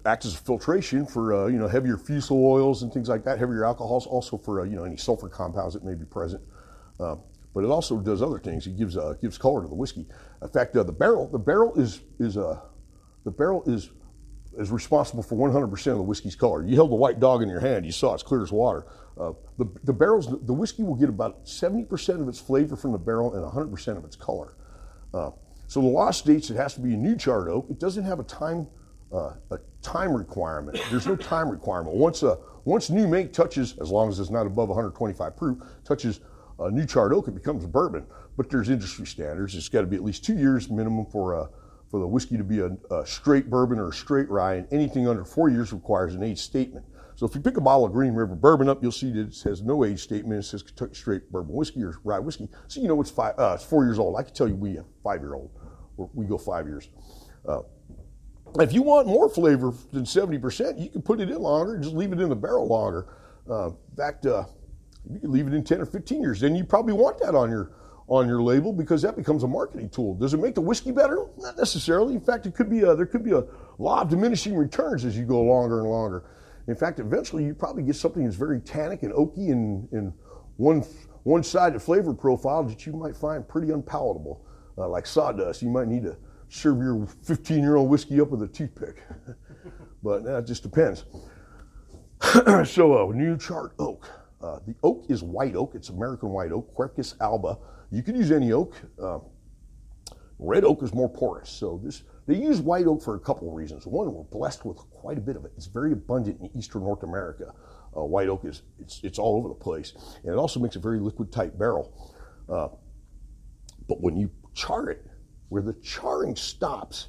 act as a filtration for heavier fusel oils and things like that, heavier alcohols, also for any sulfur compounds that may be present. But it also does other things. It gives color to the whiskey. In fact, the barrel is responsible for 100% of the whiskey's color. You held a white dog in your hand, you saw it's clear as water. The whiskey will get about 70% of its flavor from the barrel and 100% of its color. So the law states it has to be a new charred oak. It doesn't have a time requirement. There's no time requirement. Once new make touches, as long as it's not above 125 proof, touches new charred oak, it becomes bourbon. But there's industry standards. It's got to be at least 2 years minimum for the whiskey to be a straight bourbon or a straight rye, and anything under 4 years requires an age statement. So if you pick a bottle of Green River bourbon up, you'll see that it says no age statement. It says Kentucky straight bourbon whiskey or rye whiskey. So you know it's 4 years old. I can tell you we a 5-year-old. We go 5 years. If you want more flavor than 70%, you can put it in longer, just leave it in the barrel longer. In fact, you can leave it in 10 or 15 years. Then you probably want that on your label, because that becomes a marketing tool. Does it make the whiskey better? Not necessarily. In fact, there could be a law of diminishing returns as you go longer and longer. In fact, eventually you probably get something that's very tannic and oaky and one-sided flavor profile that you might find pretty unpalatable, like sawdust. You might need to serve your 15-year-old whiskey up with a toothpick, but that just depends. So new charred oak. The oak is white oak. It's American white oak, Quercus alba. You could use any oak. Red oak is more porous. So they use white oak for a couple of reasons. One, we're blessed with quite a bit of it. It's very abundant in eastern North America. White oak it's all over the place, and it also makes a very liquid type barrel. But when you char it, where the charring stops,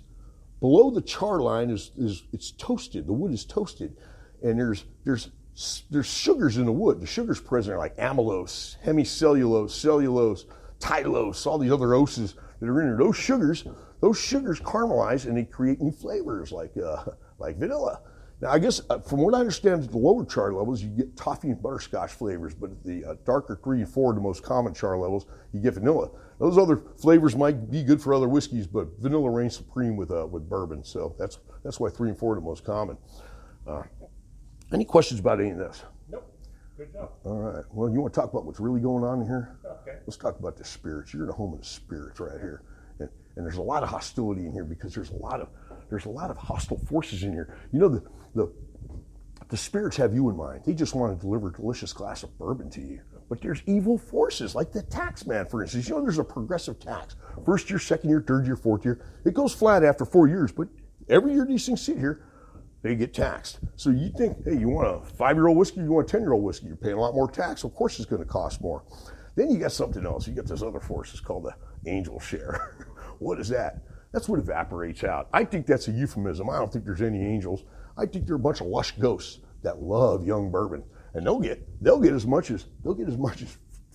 below the char line it's toasted. The wood is toasted, and there's sugars in the wood. The sugars present are like amylose, hemicellulose, cellulose, tylose, all these other oses that are in there. Those sugars caramelize and they create new flavors like vanilla. Now, I guess from what I understand, at the lower char levels, you get toffee and butterscotch flavors, but at the darker 3 and 4, the most common char levels, you get vanilla. Those other flavors might be good for other whiskeys, but vanilla reigns supreme with bourbon. So that's why 3 and 4 are the most common. Any questions about any of this?
Nope. Good job.
All right. Well, you want to talk about what's really going on here?
Okay.
Let's talk about the spirits. You're in the home of the spirits right here, and there's a lot of hostility in here because there's a lot of hostile forces in here. You know, the spirits have you in mind. They just want to deliver a delicious glass of bourbon to you. But there's evil forces, like the tax man, for instance. You know, there's a progressive tax. First year, second year, third year, fourth year. It goes flat after 4 years, but every year these things sit here, they get taxed. So you think, hey, you want a 5-year-old whiskey, you want a 10-year-old whiskey, you're paying a lot more tax, of course it's going to cost more. Then you got something else. You got this other force, it's called the angel share. What is that? That's what evaporates out. I think that's a euphemism. I don't think there's any angels. I think they're a bunch of lush ghosts that love young bourbon, and they'll get as much as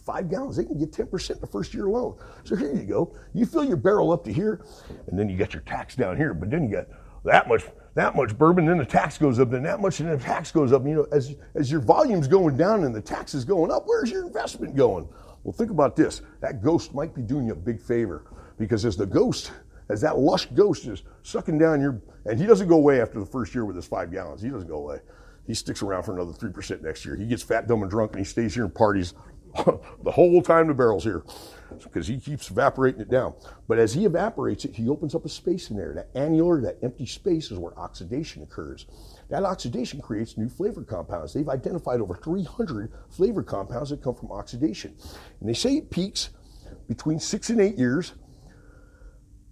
5 gallons. They can get 10% the first year alone. So here you go. You fill your barrel up to here, and then you got your tax down here. But then you got that much bourbon, then the tax goes up, then that much, and then the tax goes up. You know, as your volume's going down and the tax is going up, where's your investment going? Well, think about this. That ghost might be doing you a big favor, because as that lush ghost is sucking down and he doesn't go away after the first year with his 5 gallons. He doesn't go away. He sticks around for another 3% next year. He gets fat, dumb, and drunk, and he stays here and parties the whole time the barrel's here, because he keeps evaporating it down. But as he evaporates it, he opens up a space in there. That annular, that empty space, is where oxidation occurs. That oxidation creates new flavor compounds. They've identified over 300 flavor compounds that come from oxidation. And they say it peaks between 6 and 8 years.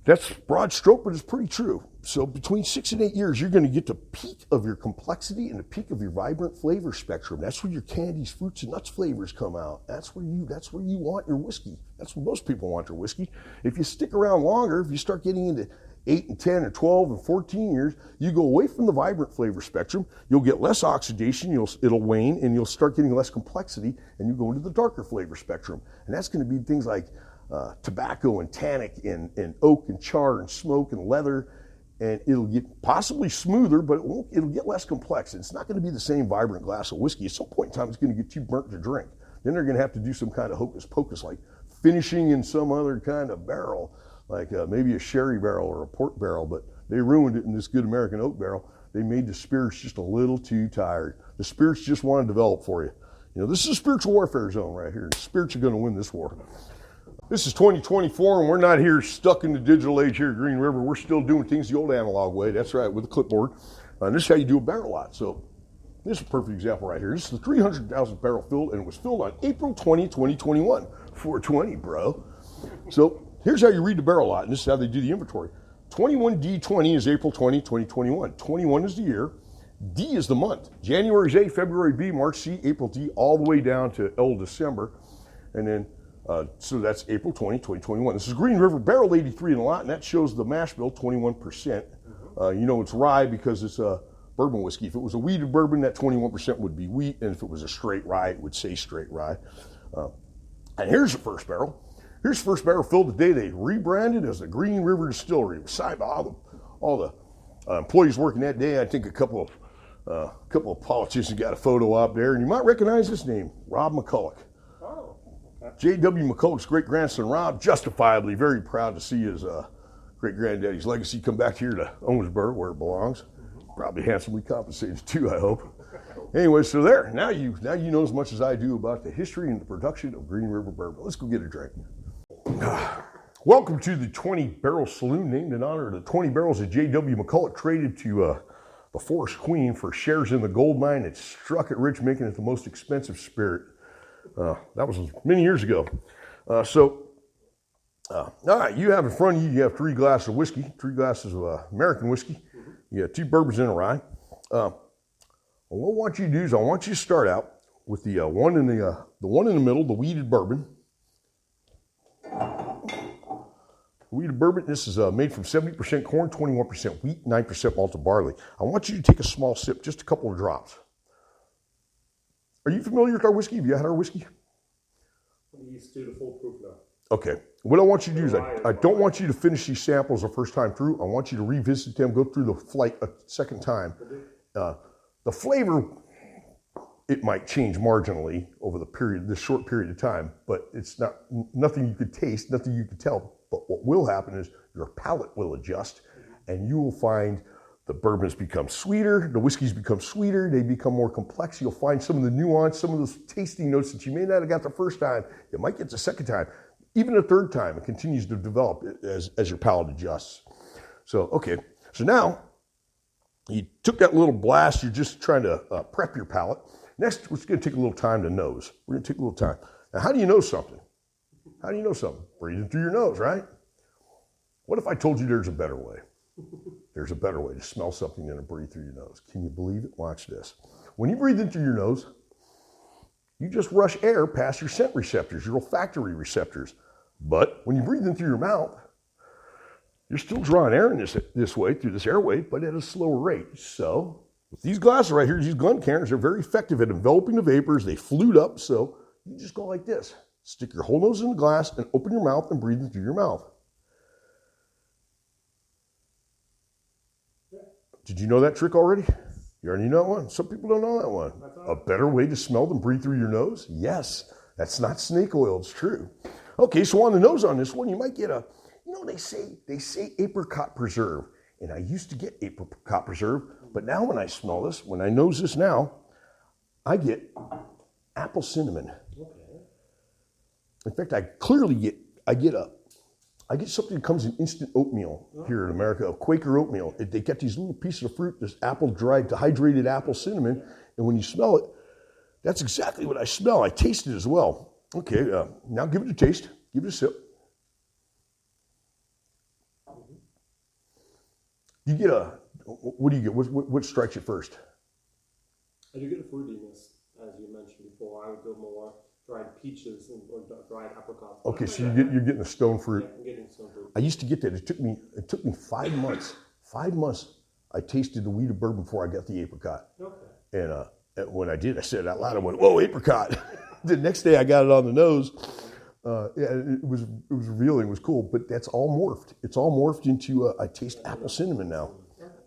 That's broad stroke, but it's pretty true. So between 6 and 8 years, you're going to get the peak of your complexity and the peak of your vibrant flavor spectrum. That's where your candies, fruits, and nuts flavors come out. That's where you want your whiskey. That's where most people want their whiskey. If you stick around longer, if you start getting into 8 and 10 and 12 and 14 years, you go away from the vibrant flavor spectrum. You'll get less oxidation. It'll wane, and you'll start getting less complexity, and you go into the darker flavor spectrum. And that's going to be things like tobacco and tannic and oak and char and smoke and leather, and it'll get possibly smoother, but it'll get less complex. It's not going to be the same vibrant glass of whiskey. At some point in time, it's going to get too burnt to drink. Then they're going to have to do some kind of hocus pocus, like finishing in some other kind of barrel, like maybe a sherry barrel or a port barrel, but they ruined it in this good American oak barrel. They made the spirits just a little too tired. The spirits just want to develop for you. You know, this is a spiritual warfare zone right here. The spirits are going to win this war. This is 2024, and we're not here stuck in the digital age here at Green River. We're still doing things the old analog way. That's right, with a clipboard. And this is how you do a barrel lot. So this is a perfect example right here. This is the 300,000 barrel filled, and it was filled on April 20, 2021. 420, bro. So here's how you read the barrel lot, and this is how they do the inventory. 21D20 is April 20, 2021. 21 is the year. D is the month. January is A, February B, March C, April D, all the way down to L December. And then so that's April 20, 2021. This is Green River Barrel 83 in the lot, and that shows the mash bill, 21%. You know it's rye because it's a bourbon whiskey. If it was a wheated bourbon, that 21% would be wheat, and if it was a straight rye, it would say straight rye. And here's the first barrel. Here's the first barrel filled the day they rebranded as the Green River Distillery. It was signed by all the employees working that day. I think a couple of politicians got a photo up there, and you might recognize this name, Rob McCulloch. J.W. McCulloch's great-grandson, Rob, justifiably very proud to see his great-granddaddy's legacy come back here to Owensboro, where it belongs. Probably handsomely compensated too, I hope. Anyway, so there. Now you know as much as I do about the history and the production of Green River bourbon. Let's go get a drink. Welcome to the 20 Barrel Saloon, named in honor of the 20 barrels that J.W. McCulloch traded to the Forest Queen for shares in the gold mine that struck it rich, making it the most expensive spirit. That was many years ago. All right, you have in front of you, you have 3 glasses of whiskey, 3 glasses of American whiskey. You got 2 bourbons and a rye. What I want you to do is I want you to start out with the one in the middle, the wheated bourbon. Wheated bourbon, this is made from 70% corn, 21% wheat, 9% malted barley. I want you to take a small sip, just a couple of drops. Are you familiar with our whiskey? Have you had our whiskey?
I'm used to the full proof now.
Okay. What I want you to do is I don't want you to finish these samples the first time through. I want you to revisit them, go through the flight a second time. The flavor, it might change marginally over this short period of time, but it's nothing you could taste, nothing you could tell. But what will happen is your palate will adjust, and you will find the bourbons become sweeter, the whiskeys become sweeter, they become more complex. You'll find some of the nuance, some of those tasting notes that you may not have got the first time, you might get the second time. Even the third time, it continues to develop as your palate adjusts. So, okay, so now you took that little blast, you're just trying to prep your palate. Next, we're going to take a little time to nose. We're going to take a little time. Now, how do you know something? How do you know something? Breathing through your nose, right? What if I told you there's a better way? There's a better way to smell something than to breathe through your nose. Can you believe it? Watch this. When you breathe in through your nose, you just rush air past your scent receptors, your olfactory receptors. But when you breathe in through your mouth, you're still drawing air in this way, through this airway, but at a slower rate. So with these glasses right here, these Glencairns, they're very effective at enveloping the vapors. They flute up, so you just go like this. Stick your whole nose in the glass and open your mouth and breathe in through your mouth. Did you know that trick already? You already know that one? Some people don't know that one. A better way to smell than breathe through your nose? Yes, that's not snake oil, it's true. Okay, so on the nose on this one, you might get they say apricot preserve. And I used to get apricot preserve, but now when I smell this, when I nose this now, I get apple cinnamon. In fact, I get something that comes in instant oatmeal here in America, a Quaker oatmeal. They get these little pieces of fruit, this dehydrated apple cinnamon, and when you smell it, that's exactly what I smell. I taste it as well. Okay, now give it a taste. Give it a sip. You get what do you get? What strikes you first?
I do get a fruitiness, as you mentioned before. I would go more dried peaches or dried apricots.
Okay, so you're getting the stone fruit.
Yeah, I'm getting stone fruit.
I used to get that. It took me 5 months. 5 months. I tasted the wheated bourbon before I got the apricot. Okay. And when I did, I said it out loud. I went, "Whoa, apricot!" The next day, I got it on the nose. it was revealing. It was cool, but that's all morphed. It's all morphed into I taste apple cinnamon now.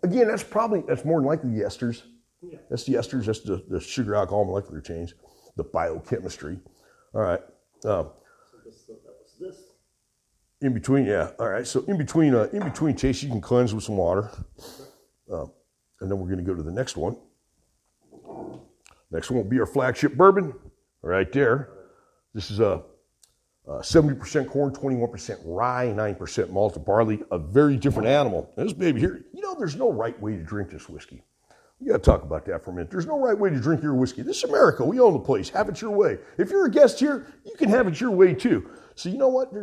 Again, that's more than likely the esters.
Yeah.
That's the esters. That's the sugar alcohol molecular change, the biochemistry. All right.
So that was this.
In between, yeah. All right. So in between tastes, you can cleanse with some water, and then we're going to go to the next one. Next one will be our flagship bourbon, right there. This is a 70% corn, 21% rye, 9% malted barley. A very different animal. And this baby here, there's no right way to drink this whiskey. We got to talk about that for a minute. There's no right way to drink your whiskey. This is America. We own the place. Have it your way. If you're a guest here, you can have it your way too. So you know what?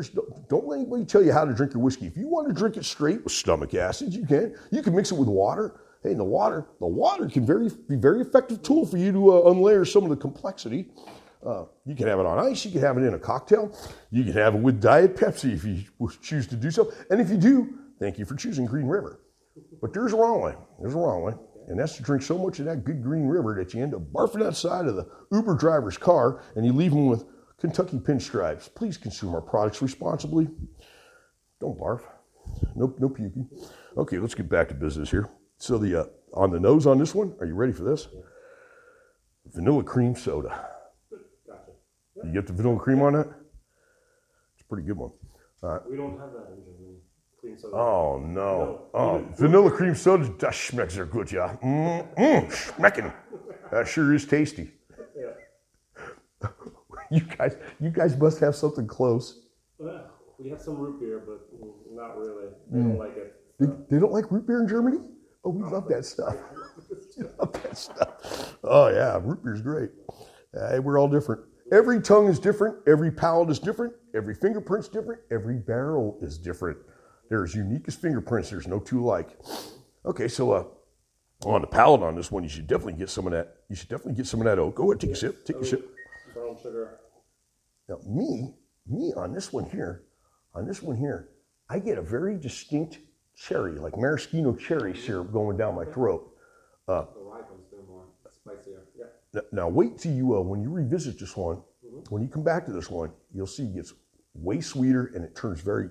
Don't let anybody tell you how to drink your whiskey. If you want to drink it straight with stomach acids, you can. You can mix it with water. Hey, the water can be very effective tool for you to unlayer some of the complexity. You can have it on ice. You can have it in a cocktail. You can have it with Diet Pepsi if you choose to do so. And if you do, thank you for choosing Green River. But there's a wrong way. There's a wrong way. And that's to drink so much of that good Green River that you end up barfing outside of the Uber driver's car and you leave them with Kentucky pinstripes. Please consume our products responsibly. Don't barf. No puking. Okay, let's get back to business here. So on the nose on this one, are you ready for this? Vanilla cream soda.
Gotcha.
You get the vanilla cream on that? It's a pretty good one. All right.
We don't have that in Germany. Cream soda.
Oh, no. Oh, vanilla cream soda, das schmeckt sehr gut, ja. Schmecken. That sure is tasty.
Yeah.
You guys must have something close.
We have some root beer, but not really. They don't like it.
They don't like root beer in Germany? Oh, we love that stuff. We love that stuff. Oh, yeah, root beer's great. We're all different. Every tongue is different. Every palate is different. Every fingerprint's different. Every barrel is different. They're as unique as fingerprints. There's no two alike. Okay, so on the palate on this one, you should definitely get some of that. You should definitely get some of that oak. Go ahead, take a sip. Take a sip.
Brown sugar.
Now, me on this one here, I get a very distinct cherry, like maraschino cherry syrup going down my throat.
The rye comes through more spicier. Yeah.
Now wait till you, when you revisit this one, when you come back to this one, you'll see it gets way sweeter and it turns very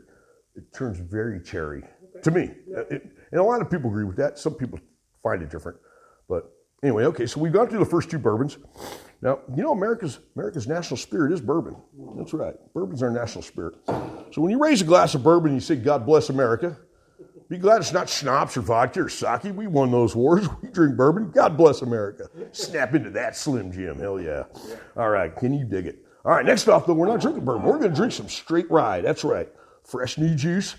cherry to me. Yeah. And a lot of people agree with that. Some people find it different. But anyway, okay, so we've gone through the first two bourbons. Now, America's national spirit is bourbon. That's right. Bourbon's our national spirit. So when you raise a glass of bourbon, you say, God bless America. Be glad it's not schnapps or vodka or sake. We won those wars. We drink bourbon. God bless America. Snap into that, Slim Jim. Hell yeah. All right, can you dig it? All right, next off, though, we're not drinking bourbon. We're going to drink some straight rye. That's right. Fresh new juice.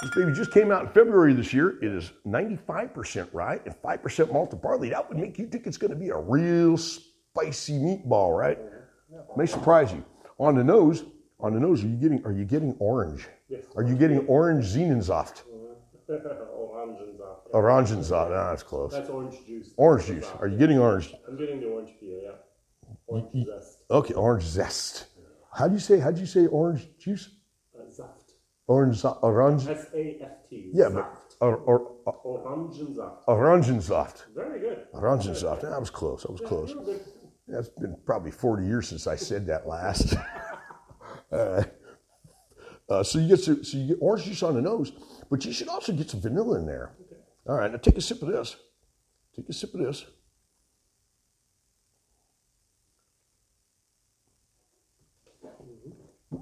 This baby just came out in February this year. It is 95% rye and 5% malted barley. That would make you think it's going to be a real spicy meatball, right? May surprise you. On the nose, are you getting orange?
Yes.
Are you getting orange Zinensaft?
Orangensaft.
Orangensaft. That's close.
That's orange juice.
Orange juice. Are you getting orange?
I'm getting the orange peel, yeah. Orange zest.
Okay, orange zest. How'd you say orange juice?
Saft.
Orange.
S-A-F-T.
Yeah,
Saft.
but
Orangensaft.
Orangensaft.
Very good.
Orangensaft. That was close.
Good.
That's been probably 40 years since I said that last. So you get orange juice on the nose, but you should also get some vanilla in there. Okay. All right, now take a sip of this.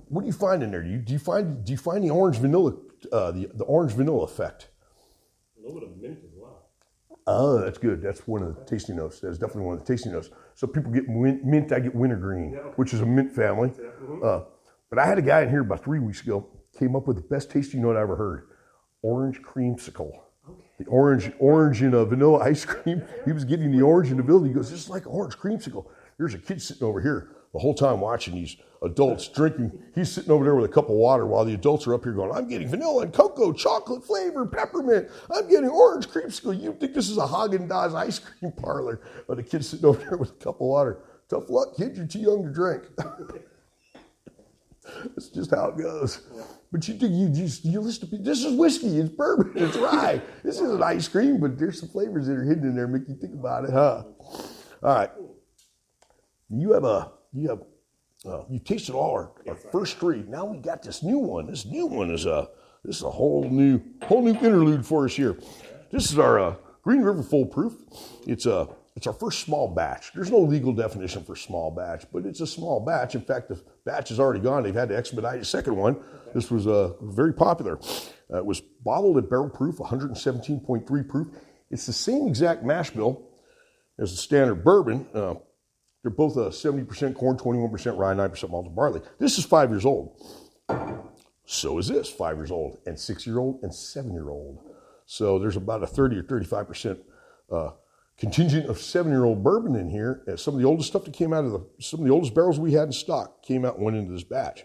What do you find in there? Do you find the orange vanilla, the orange vanilla effect?
A little bit of mint as well.
Oh, that's good. That's one of the tasting notes. That's definitely one of the tasting notes. So people get mint. I get wintergreen, which is a mint family. Yeah. But I had a guy in here about 3 weeks ago, came up with the best tasting note I ever heard. Orange creamsicle. Okay. The orange in a vanilla ice cream. He was getting the orange in the vanilla. He goes, this is like orange creamsicle. There's a kid sitting over here the whole time watching these adults drinking. He's sitting over there with a cup of water while the adults are up here going, I'm getting vanilla and cocoa, chocolate flavor, peppermint. I'm getting orange creamsicle. You think this is a Haagen-Dazs ice cream parlor. But the kid's sitting over there with a cup of water. Tough luck, kid. You're too young to drink. That's just how it goes. Yeah. But you listen to this is whiskey, it's bourbon, it's rye. This isn't ice cream, but there's some flavors that are hidden in there, make you think about it, huh? All right. You have You tasted all our first three. Now we got this new one. This new one is this is a whole new interlude for us here. This is our Green River Full Proof. It's our first small batch. There's no legal definition for small batch, but it's a small batch. In fact, the batch is already gone. They've had to expedite a second one. This was very popular. It was bottled at barrel proof, 117.3 proof. It's the same exact mash bill as the standard bourbon. They're both 70% corn, 21% rye, 9% malted barley. This is 5 years old. So is this 5 years old, and 6-year-old, and 7-year-old. So there's about a 30 or 35% contingent of 7-year-old bourbon in here. Some of the oldest stuff that came out of some of the oldest barrels we had in stock came out and went into this batch.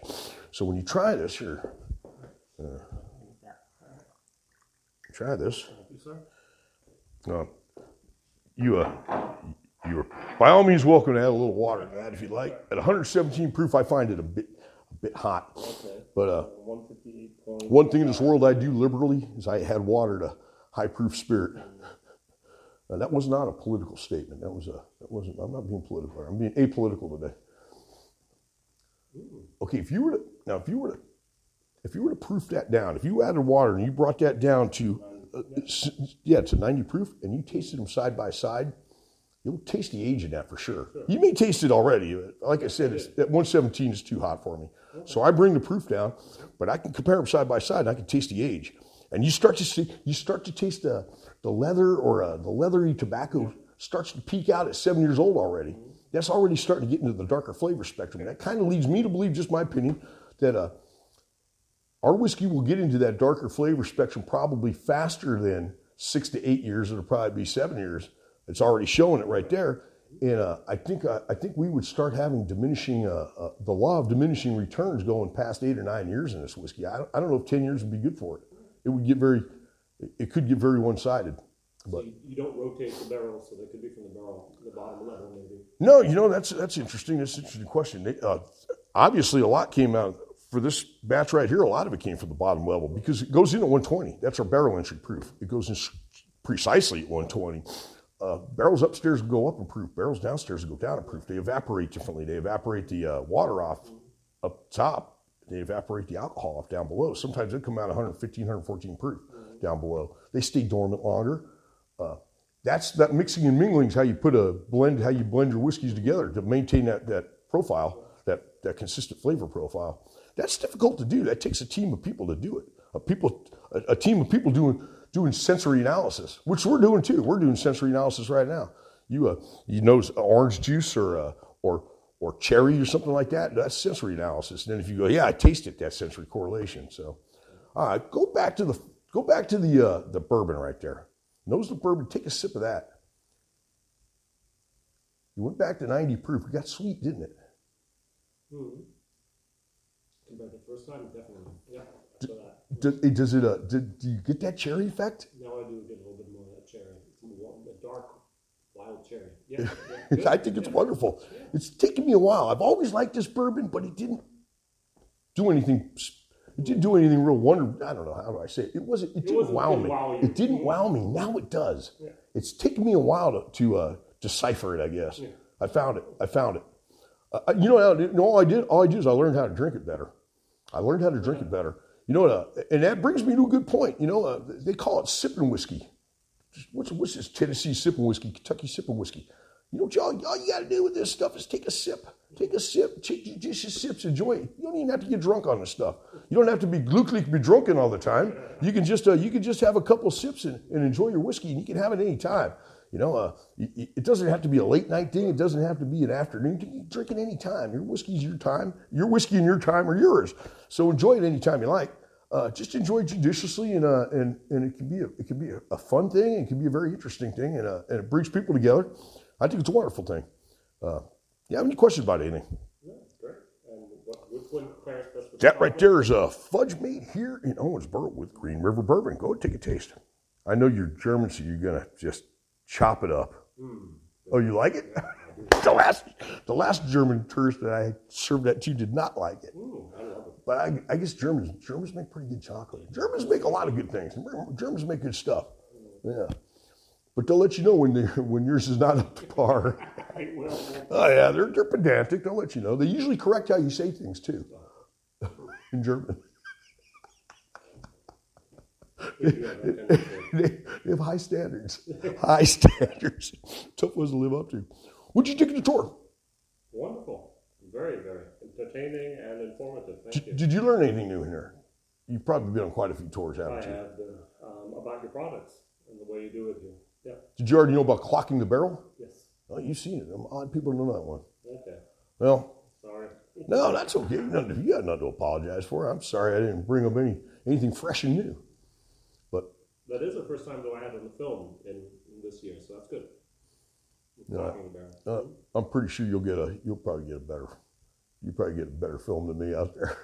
So when you try this here, try this. You're by all means welcome to add a little water to that if you'd like. At 117 proof, I find it a bit hot.
Okay.
But
158.
one thing in this world I do liberally is I add water to high proof spirit. That was not a political statement. That wasn't. I'm not being political. I'm being apolitical today. Okay, if you were to proof that down, if you added water and you brought that down to to 90 proof, and you tasted them side by side, you'll taste the age in that for sure. You may taste it already. Like I said, at 117 is too hot for me. So I bring the proof down, but I can compare them side by side and I can taste the age. And you start to taste the leather or the leathery tobacco starts to peak out at 7 years old already. That's already starting to get into the darker flavor spectrum. And that kind of leads me to believe, just my opinion, that our whiskey will get into that darker flavor spectrum probably faster than 6 to 8 years. It'll probably be 7 years. It's already showing it right there. And I think we would start having diminishing, the law of diminishing returns going past 8 or 9 years in this whiskey. I don't know if 10 years would be good for it. It could get very one-sided. But
so you don't rotate the barrels, so they could be from the bottom level maybe.
No, that's interesting. That's an interesting question. Obviously, a lot came out for this batch right here. A lot of it came from the bottom level because it goes in at 120. That's our barrel entry proof. It goes in precisely at 120. Barrels upstairs will go up in proof. Barrels downstairs will go down in proof. They evaporate differently. They evaporate the water off up top. They evaporate the alcohol off down below. Sometimes they come out 115, 114 proof down below. They stay dormant longer. That mixing and mingling is how you blend your whiskeys together to maintain that profile, that consistent flavor profile. That's difficult to do. That takes a team of people to do it. A team of people doing sensory analysis, which we're doing too. We're doing sensory analysis right now. You notice orange juice or cherry or something like that. That's sensory analysis. And then if you go, yeah, I taste it. That's sensory correlation. So, all right, go back to the bourbon right there. Nose the bourbon. Take a sip of that. You went back to 90 proof. It got sweet, didn't it?
Mm-hmm. Compared to the first time, definitely. Yeah.
Do you get that cherry effect?
Now I do get a little bit more of that cherry. It's a dark, wild cherry. Yeah.
I think it's wonderful. Yeah. It's taken me a while. I've always liked this bourbon, but it didn't do anything. It didn't do anything real wonderful. I don't know, how do I say it? It didn't wow me. It didn't wow me. Now it does. Yeah. It's taken me a while to decipher it, I guess. Yeah. I found it. All I did is I learned how to drink it better. And that brings me to a good point. They call it sipping whiskey. What's this? Tennessee sipping whiskey, Kentucky sipping whiskey. All you got to do with this stuff is take a sip. Take judicious sips, enjoy it. You don't even have to get drunk on this stuff. You don't have to be glücklich, be drunken all the time. You can just have a couple of sips and enjoy your whiskey, and you can have it any time. It doesn't have to be a late night thing. It doesn't have to be an afternoon. You can drink it any time. Your whiskey's your time. Your whiskey and your time are yours. So enjoy it anytime you like. Just enjoy it judiciously, and it can be a fun thing. And it can be a very interesting thing, and it brings people together. I think it's a wonderful thing. You have any questions about anything?
No, great. And which one pairs best with
that right there is a fudge made here in Owensboro with Green River Bourbon. Go take a taste. I know you're German, so you're gonna just chop it up. Oh, you like it? The last German tourist that I served that to did not like it.
I love it.
But I guess Germans make pretty good chocolate. Germans make a lot of good things. Germans make good stuff. Yeah. But they'll let you know when yours is not up to par.
I will.
Oh yeah, they're pedantic. They'll let you know. They usually correct how you say things too. In German. They have high standards. High standards. Tough ones to live up to. What'd you think of the tour?
Wonderful. Very, very entertaining and informative. Thank you.
Did you learn anything new in here? You've probably been on quite a few tours, haven't
I
you?
have about your products and the way you do it here. Yeah.
Did you already know about clocking the barrel?
Yes.
Oh, you've seen it. Odd people don't know that one.
Okay.
Well,
Sorry.
no, that's okay. You got nothing to apologize for. I'm sorry I didn't bring up anything fresh and new. But
That is the first time though I had on the film in this year, so that's good. Clocking the barrel.
I'm pretty sure you'll probably get a better film than me out there.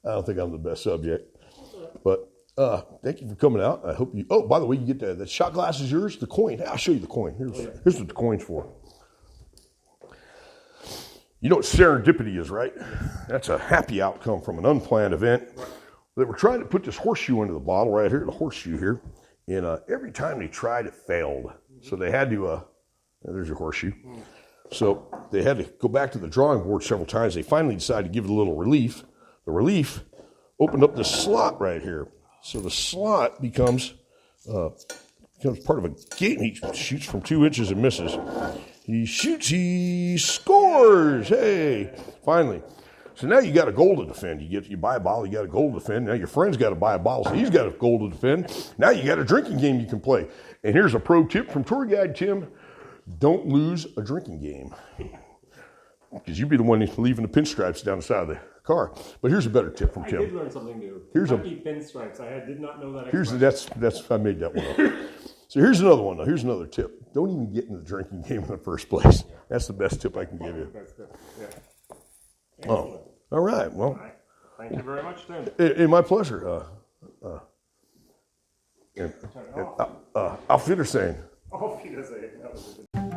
I don't think I'm the best subject. But thank you for coming out. I hope you. Oh, by the way, you get the shot glass is yours. The coin. I'll show you the coin. Here's what the coin's for. You know what serendipity is, right? That's a happy outcome from an unplanned event. They were trying to put this horseshoe into the bottle right here, the horseshoe here, and every time they tried, it failed. So they had to. There's your horseshoe. So they had to go back to the drawing board several times. They finally decided to give it a little relief. The relief opened up this slot right here. So the slot becomes part of a game. He shoots from 2 inches and misses. He shoots, he scores. Hey, finally. So now you got a goal to defend. You buy a bottle, you got a goal to defend. Now your friend's got to buy a bottle, so he's got a goal to defend. Now you got a drinking game you can play. And here's a pro tip from tour guide Tim. Don't lose a drinking game. Because you'd be the one leaving the pinstripes down the side of the car. But here's a better tip from Tim.
I did learn something new.
Here's
Kentucky pinstripes. I did not know that.
I made that one up. So here's another one. Now here's another tip. Don't even get in the drinking game in the first place. That's the best tip I can give you.
That's good. Yeah.
Oh, all right. Well,
All right. Thank you very much, Tim.
my pleasure. Auf Wiedersehen.
Auf Wiedersehen. That was a good.